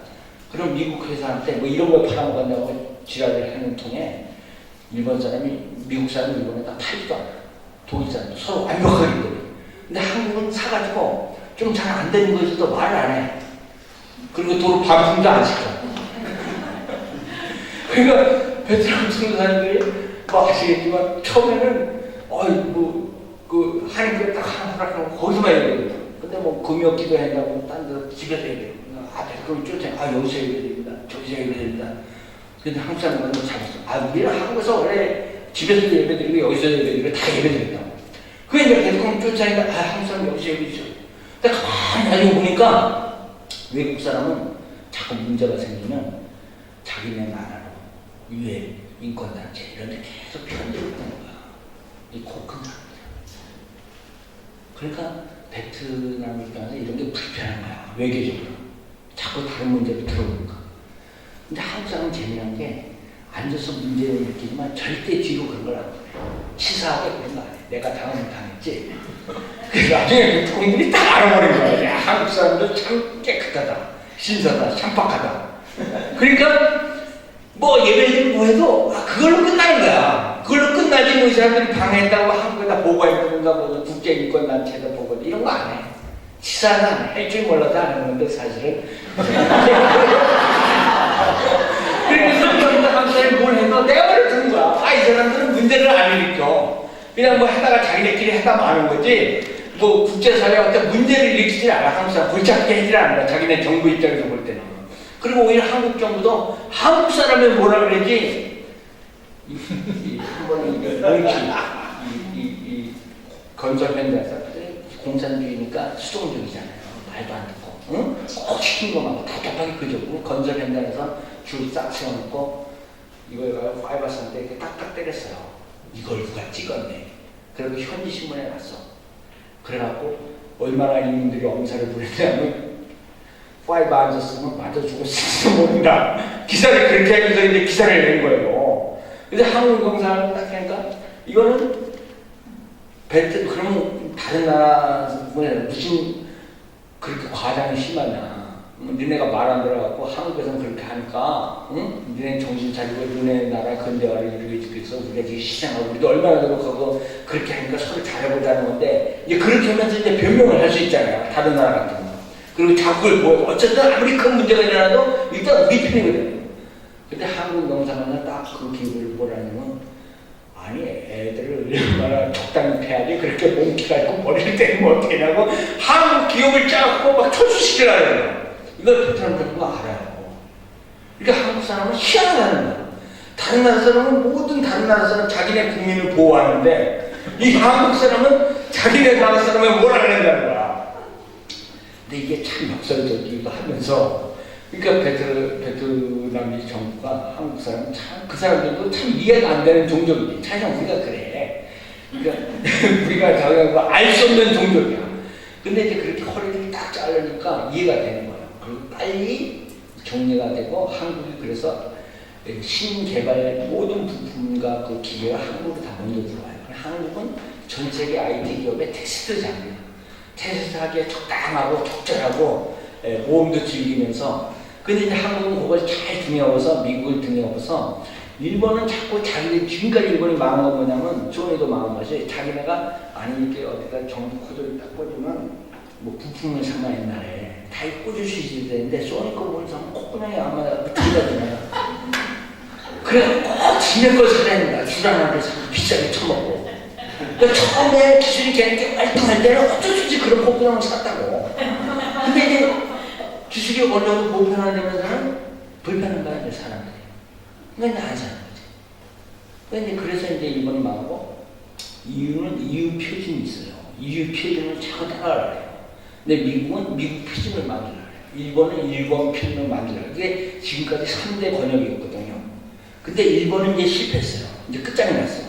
그럼 미국 회사한테 뭐 이런 걸 팔아먹었냐고 지랄을 하는 통에 일본 사람이 미국 사람이 일본에 다 팔지도 않아. 독일 사람도 서로 완벽하기 때문에. 근데 한국은 사가지고 좀 잘 안 되는 거 있어도 말을 안 해. 그리고 도로 반품도 안 시켜. 그러니까 베트남 선교사님들이 뭐 아시겠지만 처음에는 그 하나님께 딱 하나 허락하면 거기서만 얘기해요. 근데 뭐 금요 기도한다고 딴 데서 집에서 얘기해요. 그럼 쫓아. 여기서 얘기해야 저기서 얘기해야 됩니다. 근데 한국 사람들은 잘했어. 우리는 한국에서 원래 집에서도 예배드리고 여기서 예배드리고 다 예배드린다고. 그게 이제 계속 쫓아니까 한국 사람 여기서 예배드리죠. 근데 가만히 나중에 보니까 외국 사람은 자꾸 문제가 생기면 자기네 나라로 유엔 인권단체 이런 데 계속 편지를 보는 거야. 이 코 큰 사람들. 그러니까 베트남 입장에서 이런 게 불편한 거야. 외교적으로. 자꾸 다른 문제를 들어오니까. 근데 한국 사람은 재미난 게 앉아서 문제를 느끼지만 절대 뒤로 그런 걸 안 해. 치사하게 그런 거 안 해. 내가 당하면 당했지. 그래서 나중에 베트공들이 딱 알아버린 거야. 야, 한국 사람들 참 깨끗하다. 신선하다. 참박하다. 그러니까 뭐 예배드리고 뭐 해도 그걸로 끝나는 거야. 그걸로 끝나지 뭐 이 사람들이 방해했다고 한국에다 보고해준다 뭐 국제인권단체에다 보고 이런 거 안 해. 치사는 안 해. 할 줄 몰라도 안 하는 건데 사실은. 그래서 한국 사람이 뭘 해도 내가 말해주는 거야. 이 사람들은 문제를 안 일으켜. 그냥 뭐 하다가 자기네끼리 하다 마는 거지. 뭐 국제사회한테 문제를 일으키지 않아. 한국 사람 골치 아프게 하지 않는 거야. 자기네 정부 입장에서 볼 때는. 그리고 오히려 한국 정부도 한국 사람이 뭐라 그러지? 이 건설 현장에서 공산주의니까 수동적이잖아요. 말도 안 듣고, 응? 꼭 시킨 것만 답답하게 그죠. 건설 현장에서 줄 싹 세워놓고 이걸 파이버스한테 이렇게 딱딱 때렸어요. 이걸 누가 찍었네. 그리고 현지 신문에 났어. 그래갖고 얼마나 이민들이 엄살을 부렸냐면 파이브 앉았으면 맞아 죽었을지도 모른다. 기사를 그렇게 하면서 이제 기사를 낸 거예요. 그래서 한국공사는 딱 하니까 이거는 그러면 다른 나라 무슨 그렇게 과장이 심하냐. 니네가 말 안 들어갖고 한국에서는 그렇게 하니까 응? 니네 정신 차리고 니네 나라 근대화를 이루기 위해서 우리가 지금 시장하고 우리도 얼마나 노력하고 그렇게 하니까 서로 잘해보자는 건데 이제 그렇게 하면서 이제 변명을 할 수 있잖아요. 다른 나라 같은 거. 그리고 자꾸 뭐 어쨌든 아무리 큰 문제가 일어나도 일단 우리 편이거든요. 근데 한국 농사만은 딱 그 기분을 뭐라냐면 아니 애들을 얼마나 적당히 사람이 패야지 그렇게 몽키가 있고 머리를 때리면 어떻게냐고 한국 기업을 짜고 막 철수시키려고 해요. 이걸 베트남 정부가 알아요. 그러니까 한국 사람은 희한하다는 거예요. 다른 나라 사람은 모든 다른 나라 사람 자기네 국민을 보호하는데 이 한국 사람은 자기네 나라 사람을 뭐라 그런다는 거야. 근데 이게 참 역설적이기도 하면서 그러니까 베트남 정부가 한국 사람 참 그 사람들도 참 이해가 안 되는 종족이지. 차이나 우리가 그래. 그러니까 우리가 자기가 알 수 없는 종족이야. 근데 이제 그렇게 허리를 딱 자르니까 이해가 되는 거예요. 그리고 빨리 정리가 되고 한국이 그래서 신개발 모든 부품과 그 기계가 한국으로 다 먼저 들어와요. 한국은 전 세계 IT 기업의 테스트 장이에요. 테스트하기에 적당하고 적절하고 모험도 즐기면서 근데 이제 한국은 그걸 잘 등에 업어서 미국을 등에 업어서 일본은 자꾸 자기들 지금까지 일본이 망한 건 뭐냐면 소니도 망한 것이 자기네가 아니 이렇게 어디다 정부 코드를 딱 꽂으면 뭐 부품을 사면 옛날에 다 꽂을 수 있어야 되는데 소니 거 보는 사람은 콧구멍에 아마 붙이거든요. 그래서 꼭 지네 걸 사야 된다. 주란화를 사서 비싸게 쳐먹고. 그러니까 처음에 기술이 걔네들 활동할 때는 어쩔 수 없이 그런 콧구멍을 샀다고. 근데 이제 기술이 어느 정도 보편화되면서는 불편한 거야 이제 사람들이. 그러니까 이제 안 사는 거지. 그러니까 그래서 이제 일본이 망하고 이유는 EU 표준이 있어요. EU 표준을 자꾸 따라가려 해요. 근데 미국은 미국 표준을 만들어야 해요. 일본은 일본 표준을 만들어야 해요. 이게 지금까지 3대 권역이었거든요. 근데 일본은 이제 실패했어요. 이제 끝장이 났어요.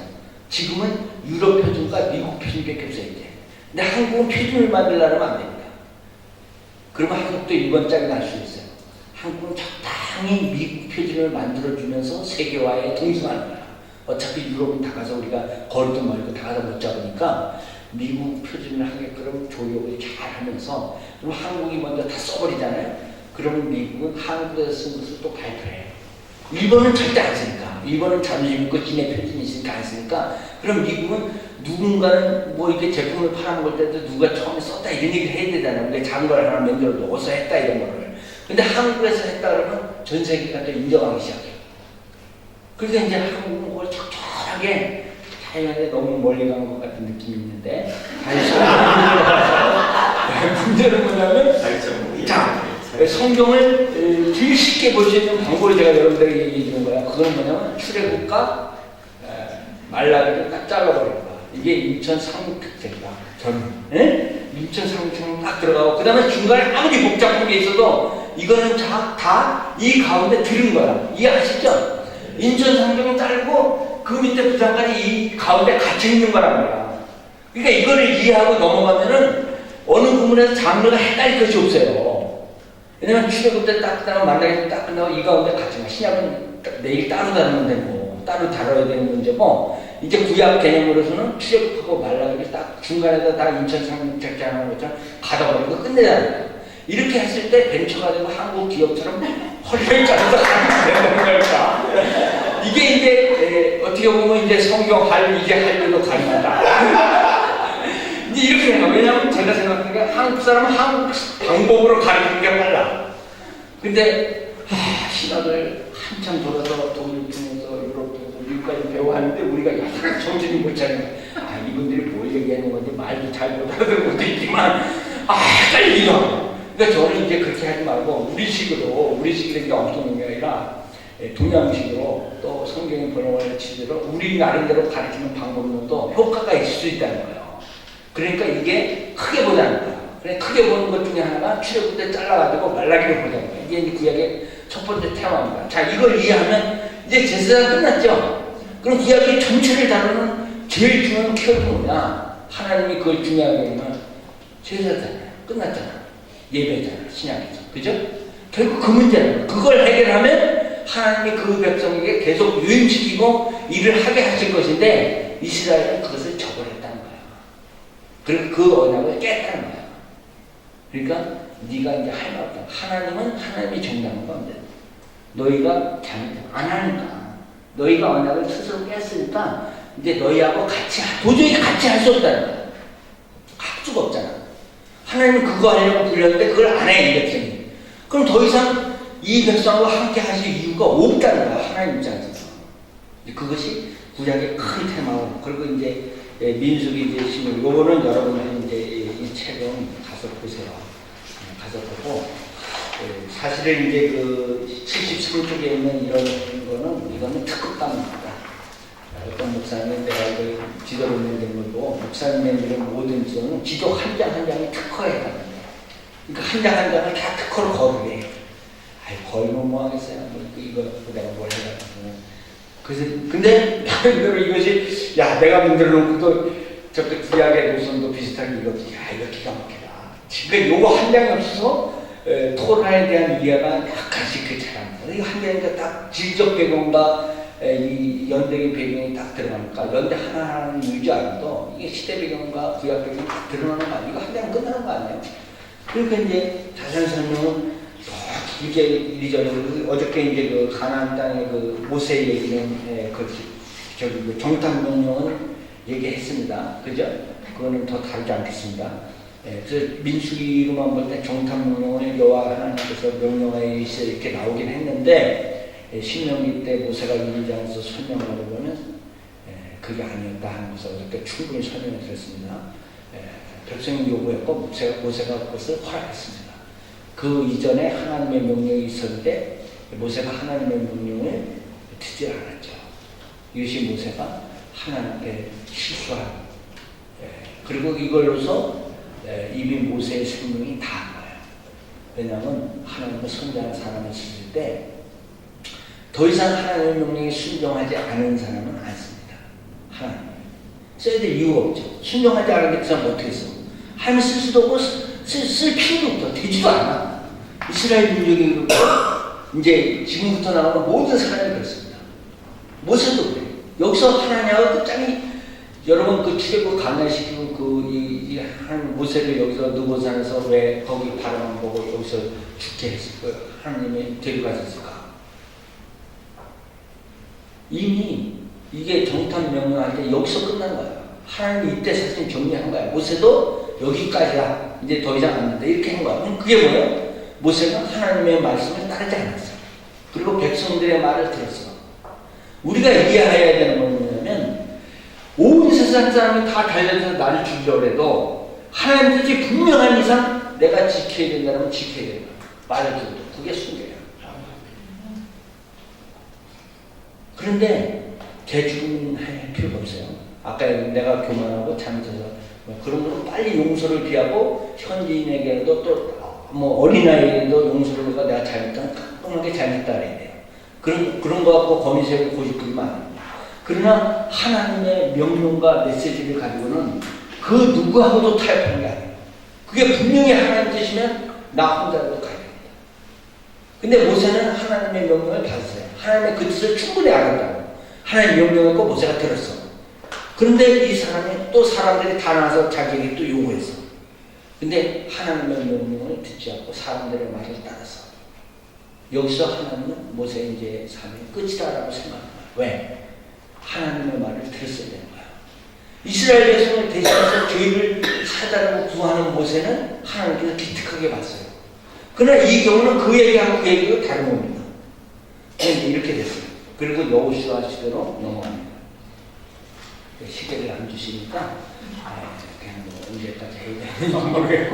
지금은 유럽 표준과 미국 표준밖에 없어요 이제. 근데 한국은 표준을 만들려면 안 됩니다. 그러면 한국도 일본 짝이 날 수 있어요. 한국은 적당히 미국 표준을 만들어주면서 세계화에 동승하는 거야. 어차피 유럽은 다 가서 우리가 거리도 멀고 다 가서 못 잡으니까 미국 표준을 하게끔 조력을 잘 하면서 그럼 한국이 먼저 다 써버리잖아요. 그러면 미국은 한국에서 쓴 것을 또 발표해요. 일본은 절대 안 쓰니까. 일본은 자존심 있고 지네 표준이 있으니까 안 쓰니까. 그럼 미국은 누군가는 뭐 이렇게 제품을 팔아먹을 때도 누가 처음에 썼다 이런 얘기를 해야 되잖아요. 우리가 작은 걸 하나 만들어 놓고서 했다 이런 거를. 근데 한국에서 했다 그러면 전 세계가 또 인정하기 시작해요. 그래서 이제 한국은 그걸 적절하게 자연에 너무 멀리 간 것 같은 느낌이 있는데 문제는 뭐냐면 자 성경을 제일 쉽게 볼 수 있는 방법을 제가 여러분들에게 얘기해 주는 거야. 그건 뭐냐면 출애굽과 말라기를 딱 잘라버린 거야. 이게 인천상륙특색이다. 저는 인천상륙특색 딱 들어가고 그 다음에 중간에 아무리 복잡한 게 있어도 이거는 다 이 가운데 들은 거야. 이해하시죠? 인천상륙을 자르고 그 밑에 부산까지 이 가운데 갇혀 있는 거란 말이야. 그러니까 이거를 이해하고 넘어가면은 어느 부분에서 장르가 헷갈릴 것이 없어요. 왜냐면 출애굽 때 딱 끝나고 만나기 딱 끝나고 이 가운데 같이 신약은 내일 따로 다루면 되고 따로 다뤄야 되는 문제고 이제 구약 개념으로서는 출애굽하고 말라기를 딱 중간에다 다 인천상륙작전하는 것처럼 가다버리고 끝내잖아요. 이렇게 했을 때 벤처가 되고 한국 기업처럼 허리를 자르다 되는 걸까? 이게 이제 어떻게 보면 이제 성경 이제 할일도 가능하다. 이제 이렇게 생각. 왜냐하면 제가 생각하니까 한국 사람은 한국 방법으로 가르치는 게 빨라. 근데 신학을 한참 돌아서 독일 통해서 유럽 통해서 미국까지 배워하는데 우리가 약간 정신이 못 차리는 거야. 이분들이 뭘 얘기하는 건지 말도 잘 못 알아듣는 것도 있지만 헷갈리기도 하고. 그러니까 저는 이제 그렇게 하지 말고 우리식으로 이게 엄청 게 아니라 동양식으로 또 성경의 번역을 치대로 우리 나름대로 가르치는 방법론도 효과가 있을 수 있다는 거예요. 그러니까 이게 크게 보자는 거야. 그래 크게 보는 것 중에 하나가 출애굽 때 잘라가지고 말라기를 보자는 거야. 이게 이제 구약의 첫 번째 테마입니다. 자, 이걸 이해하면 이제 제사가 끝났죠. 그럼 구약의 전체를 다루는 제일 중요한 키워드가 뭐냐? 하나님이 그걸 중요하게 하면 제사잖아요. 끝났잖아. 예배잖아. 신약에서. 그죠? 결국 그 문제는 그걸 해결하면 하나님이 그 백성에게 계속 유임시키고 일을 하게 하실 것인데 이스라엘은 그것을 저버렸다는 거야. 그리고 그 언약을 깼다는 거야. 그러니까 네가 이제 할 말 없다. 하나님은 하나님이 정당한 건데 너희가 안 하니까 너희가 언약을 스스로 깼으니까 이제 너희하고 도저히 같이 할 수 없다는 거야. 할 수가 없잖아. 하나님은 그거 하려고 불렀는데 그걸 안 해, 이 백성이. 그럼 더 이상 이 백성과 함께 하실 이유가 없다는 거야, 하나님 입장에서. 그것이 구약의 큰 테마고, 그리고 이제 민수기 이제 신문, 요거는 여러분들이 이제 이 책은 가서 보세요. 가서 보고, 사실은 이제 그 73쪽에 있는 이런 거는, 이거는 특급감입니다. 어떤 목사님은 내가 그 지도를 낸 걸로, 목사님의 이런 모든 지도는 지도 한 장 한 장이 특허에 해당합니다. 그러니까 한 장 한 장을 다 특허로 거르게. 아이, 거르면 뭐 하겠어요. 이거 내가 뭘 해가지고. 그래서, 근데, 나름대로 이것이, 야, 내가 만들어 놓고 또, 저쪽 구약의 노선도 비슷하게 이거지. 야, 이거 기가 막히다. 지금 요거 한 장이 없어서, 토론에 대한 이해가 약간씩 그차랍니다. 이거 한 장이니까 딱 질적 배경과 이 연대의 배경이 딱 들어가니까, 연대 하나하나는 유지 않아도, 이게 시대 배경과 구약 배경이 딱 드러나는 거 아니에요? 이거 한 장은 끝나는 거 아니에요? 그러니까 이제 자세한 설명은 이제 이리저리 어저께 이제 그 가나안 땅의 그 모세 얘기는 저기 그 정탐 명령은 얘기했습니다. 그죠? 그거는 더 다르지 않겠습니다. 그래서 민수기로만 볼 때 정탐 명령을 여호와 하나님께서 명령하여 이렇게 나오긴 했는데 신명기 때 모세가 이리장에서 설명하려고는 그게 아니었다 하는 것을 어저께 충분히 설명을 드렸습니다. 백성이 요구했고 모세가 그것을 허락했습니다. 그 이전에 하나님의 명령이 있었을 때 모세가 하나님의 명령을 듣지 않았죠. 이것이 모세가 하나님께 실수한 그리고 이걸로서 이미 모세의 생명이 다한 거예요. 왜냐하면 하나님의 선지자는 사람을 쓰실 때 더 이상 하나님의 명령에 순종하지 않은 사람은 않습니다. 하나님 써야 될 이유가 없죠. 순종하지 않은 그 사람 어떻게 써? 하나님 쓸 수도 없고 쓸 필요도 없어. 되지도 않아. 이스라엘 민족이 이제 지금부터 나오는 모든 사람이 그렇습니다. 모세도 그래. 여기서 하나님하고 끝장이 여러분 그 출애굽 강간시키고 이 하나님 모세를 여기서 느보산에서 왜 거기 바라만 보고 여기서 죽게 했을까? 하나님이 데려가셨을까? 이미 이게 정탐 명령할 때 여기서 끝난 거예요. 하나님이 이때 사실 정리한 거야. 모세도 여기까지야. 이제 더 이상 안 된다. 이렇게 한 거야. 그럼 그게 뭐예요? 모세가 하나님의 말씀을 따르지 않았어. 그리고 백성들의 말을 들었어. 우리가 이해해야 되는 건 뭐냐면 온 세상 사람이 다 달려서 나를 죽이려고 해도 하나님 뜻이 분명한 이상 내가 지켜야 된다면 지켜야 된다. 말을 듣고 그게 순교예요. 그런데 대중할 필요가 없어요. 아까 내가 교만하고 잘못해서 그런 거는 빨리 용서를 비하고 현지인에게도 또 뭐 어린아이에게도 용서를 해서 내가 잘못한 깔끔하게 잘못했다 그래야 돼요. 그런 거 갖고 거미세를 고집부리면 안 됩니다. 그러나 하나님의 명령과 메시지를 가지고는 그 누구하고도 타협하는 게 아니에요. 그게 분명히 하나님 뜻이면 나 혼자라도 가야 됩니다. 근데 모세는 하나님의 명령을 받았어요. 하나님의 그 뜻을 충분히 알았다고. 하나님의 명령을 꼭 모세가 들었어. 그런데 이 사람이 또 사람들이 다 나와서 자기에게 또 요구했어. 근데 하나님의 명령을 듣지 않고 사람들의 말을 따라서 여기서 하나님은 모세의 이제 삶의 끝이다라고 생각합니다. 왜? 하나님의 말을 들었어야 되는 거야. 이스라엘 백성을 대신해서 죄를 사다라고 구하는 모세는 하나님께서 기특하게 봤어요. 그러나 이 경우는 그 얘기하고 그 얘기가 다른 겁니다. 이렇게 됐어요. 그리고 여호수아 시대로 넘어갑니다. 시대를 안 주시니까 그냥 뭐 언제까지 해야 되는지 모르겠고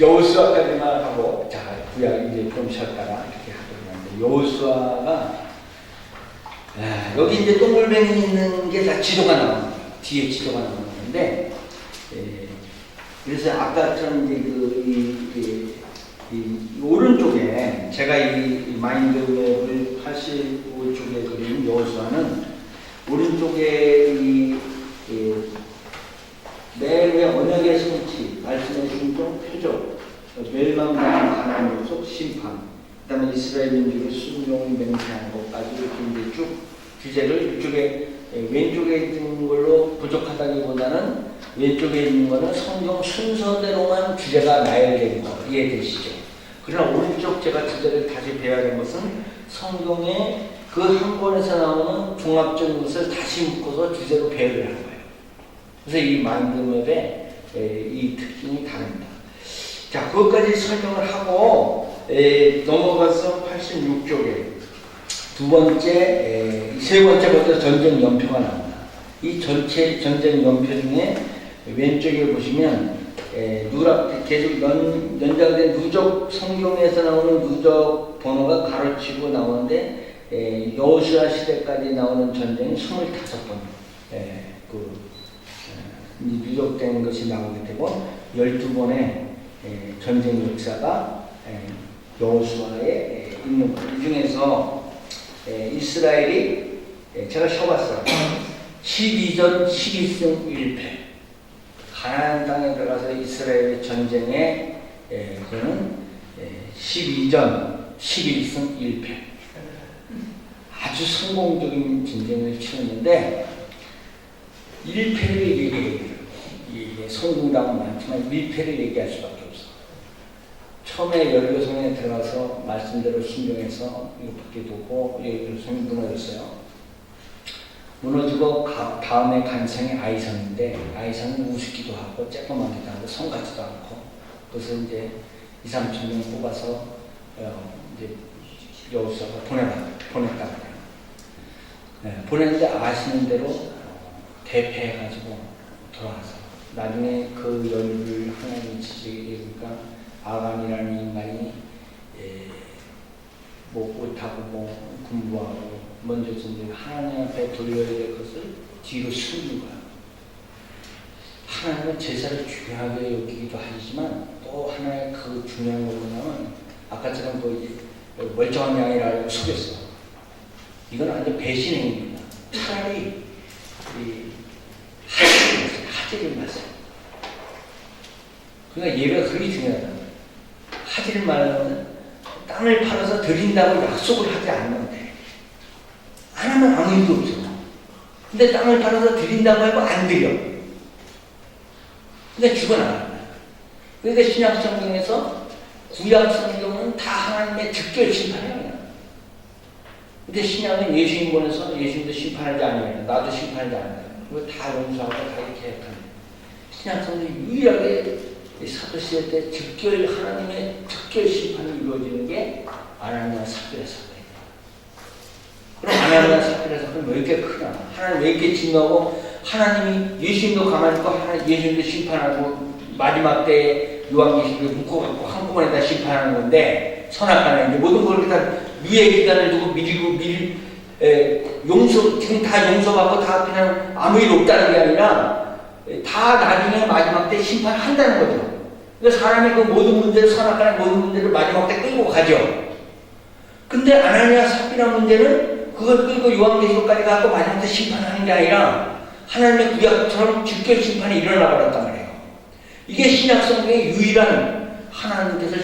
여호수아까지만 하고 자 구약 이제 좀 쉬었다가 이렇게 하도록 하는데 여호수아가 여기 이제 동글뱅이 있는 게 다 지도가 나옵니다. 뒤에 지도가 나오는데 그래서 아까처럼 이제 이 오른쪽에 제가 이 마인드맵을 85쪽에 그린 여호수아는 오른쪽에 매일의 언약의 성취, 말씀의 순종, 표적, 멸망당한 가나안 족속, 심판, 그 다음에 이스라엘 민족의 순종 맹세하는 것까지 이렇게 이제 쭉 주제를 이쪽에 왼쪽에 있는 걸로 부족하다기보다는 왼쪽에 있는 거는 성경 순서대로만 주제가 나열되는 거 이해되시죠? 그러나 오른쪽 제가 주제를 다시 배워야 하는 것은 성경의 그 한 권에서 나오는 종합적인 것을 다시 묶어서 주제로 배열을 하는 거예요. 그래서 이 마인드맵의 이 특징이 다릅니다. 자, 그것까지 설명을 하고 넘어가서 86쪽에 세 번째부터 전쟁 연표가 나옵니다. 이 전체 전쟁 연표 중에 왼쪽에 보시면 계속 연장된 누적 성경에서 나오는 누적 번호가 가로치고 나오는데 여호수아 시대까지 나오는 전쟁이 25번 누적된 것이 나오게 되고 12번의 전쟁 역사가 여호수아에 있는 것. 이 중에서 이스라엘이 제가 쉬어봤어요. 12전 11승 1패. 가나안 땅에 들어가서 이스라엘의 전쟁에 그는 12전 11승 1패. 아주 성공적인 전쟁을 치렀는데 1패를 얘기해요. 성공담은 많지만 1패를 얘기할 수밖에 없어. 처음에 여리고성에 들어가서 말씀대로 순종해서 이렇게 두고 여리고성이 무너졌어요. 무너지고 다음에 간 성이 아이성인데 아이성은 우습기도 하고 쬐끄만기도 하고 성 같지도 않고 그것을 이제 2, 3천 명 뽑아서 이제 여호수아가 보냈다고 해요. 보냈는데 아시는 대로 대패해가지고 돌아가서 나중에 그 연유를 하나님이 지적이니까 아간이라는 인간이 못하고 공부하고 먼저 하나님 앞에 돌려야 될 것을 뒤로 숨긴 거야. 하나님은 제사를 중요하게 여기기도 하지만 또 하나의 그 중요한 거 뭐냐면 아까처럼 그 멀쩡한 양이라고 속였어. 이건 완전 배신 행위입니다. 차라리 하지를 마세요. 그러니까 예배가 그렇게 중요하다는 거예요. 하지를 말하면 땅을 팔아서 드린다고 약속을 하지 않는데 안 하면 아무 일도 없어. 근데 땅을 팔아서 드린다고 하고 안 드려. 근데 죽어나간다. 그러니까 신약 성경에서 구약 성경은 다 하나님의 즉결 심판이에요. 근데 신약은 예수님 보내서 예수님도 심판하지 않아요. 나도 심판하지 않아요. 그거 다 용서하고 다 이렇게 합니다. 신약 성경이 유일하게 사도시대 때 즉결 하나님의 즉결 심판이 이루어지는 게 아나니아 삽비라 사건이에요. 그럼 아나니아 삽비라 사건이 왜 이렇게 크냐? 하나님 왜 이렇게 진노하고 하나님이 예수님도 가만히 있고 예수님도 심판하고 마지막 때에 요한계시록에 묶어갖고 한꺼번에 다 심판하는 건데 선악간에 이제 모든 걸 다 유예 기간을 두고 용서 지금 다 용서받고 다 그냥 아무 일 없다는 게 아니라 다 나중에 마지막 때 심판한다는 거죠. 그러니까 사람이 그 모든 문제를 선악간의 모든 문제를 마지막 때 끌고 가죠. 근데 아나니아 삽비라 문제는 그걸 끌고 요한계시록까지 가고 마지막 때 심판하는 게 아니라 하나님의 구약처럼 즉결 심판이 일어나 버렸단 말이에요. 이게 신약 성경의 유일한 하나님께서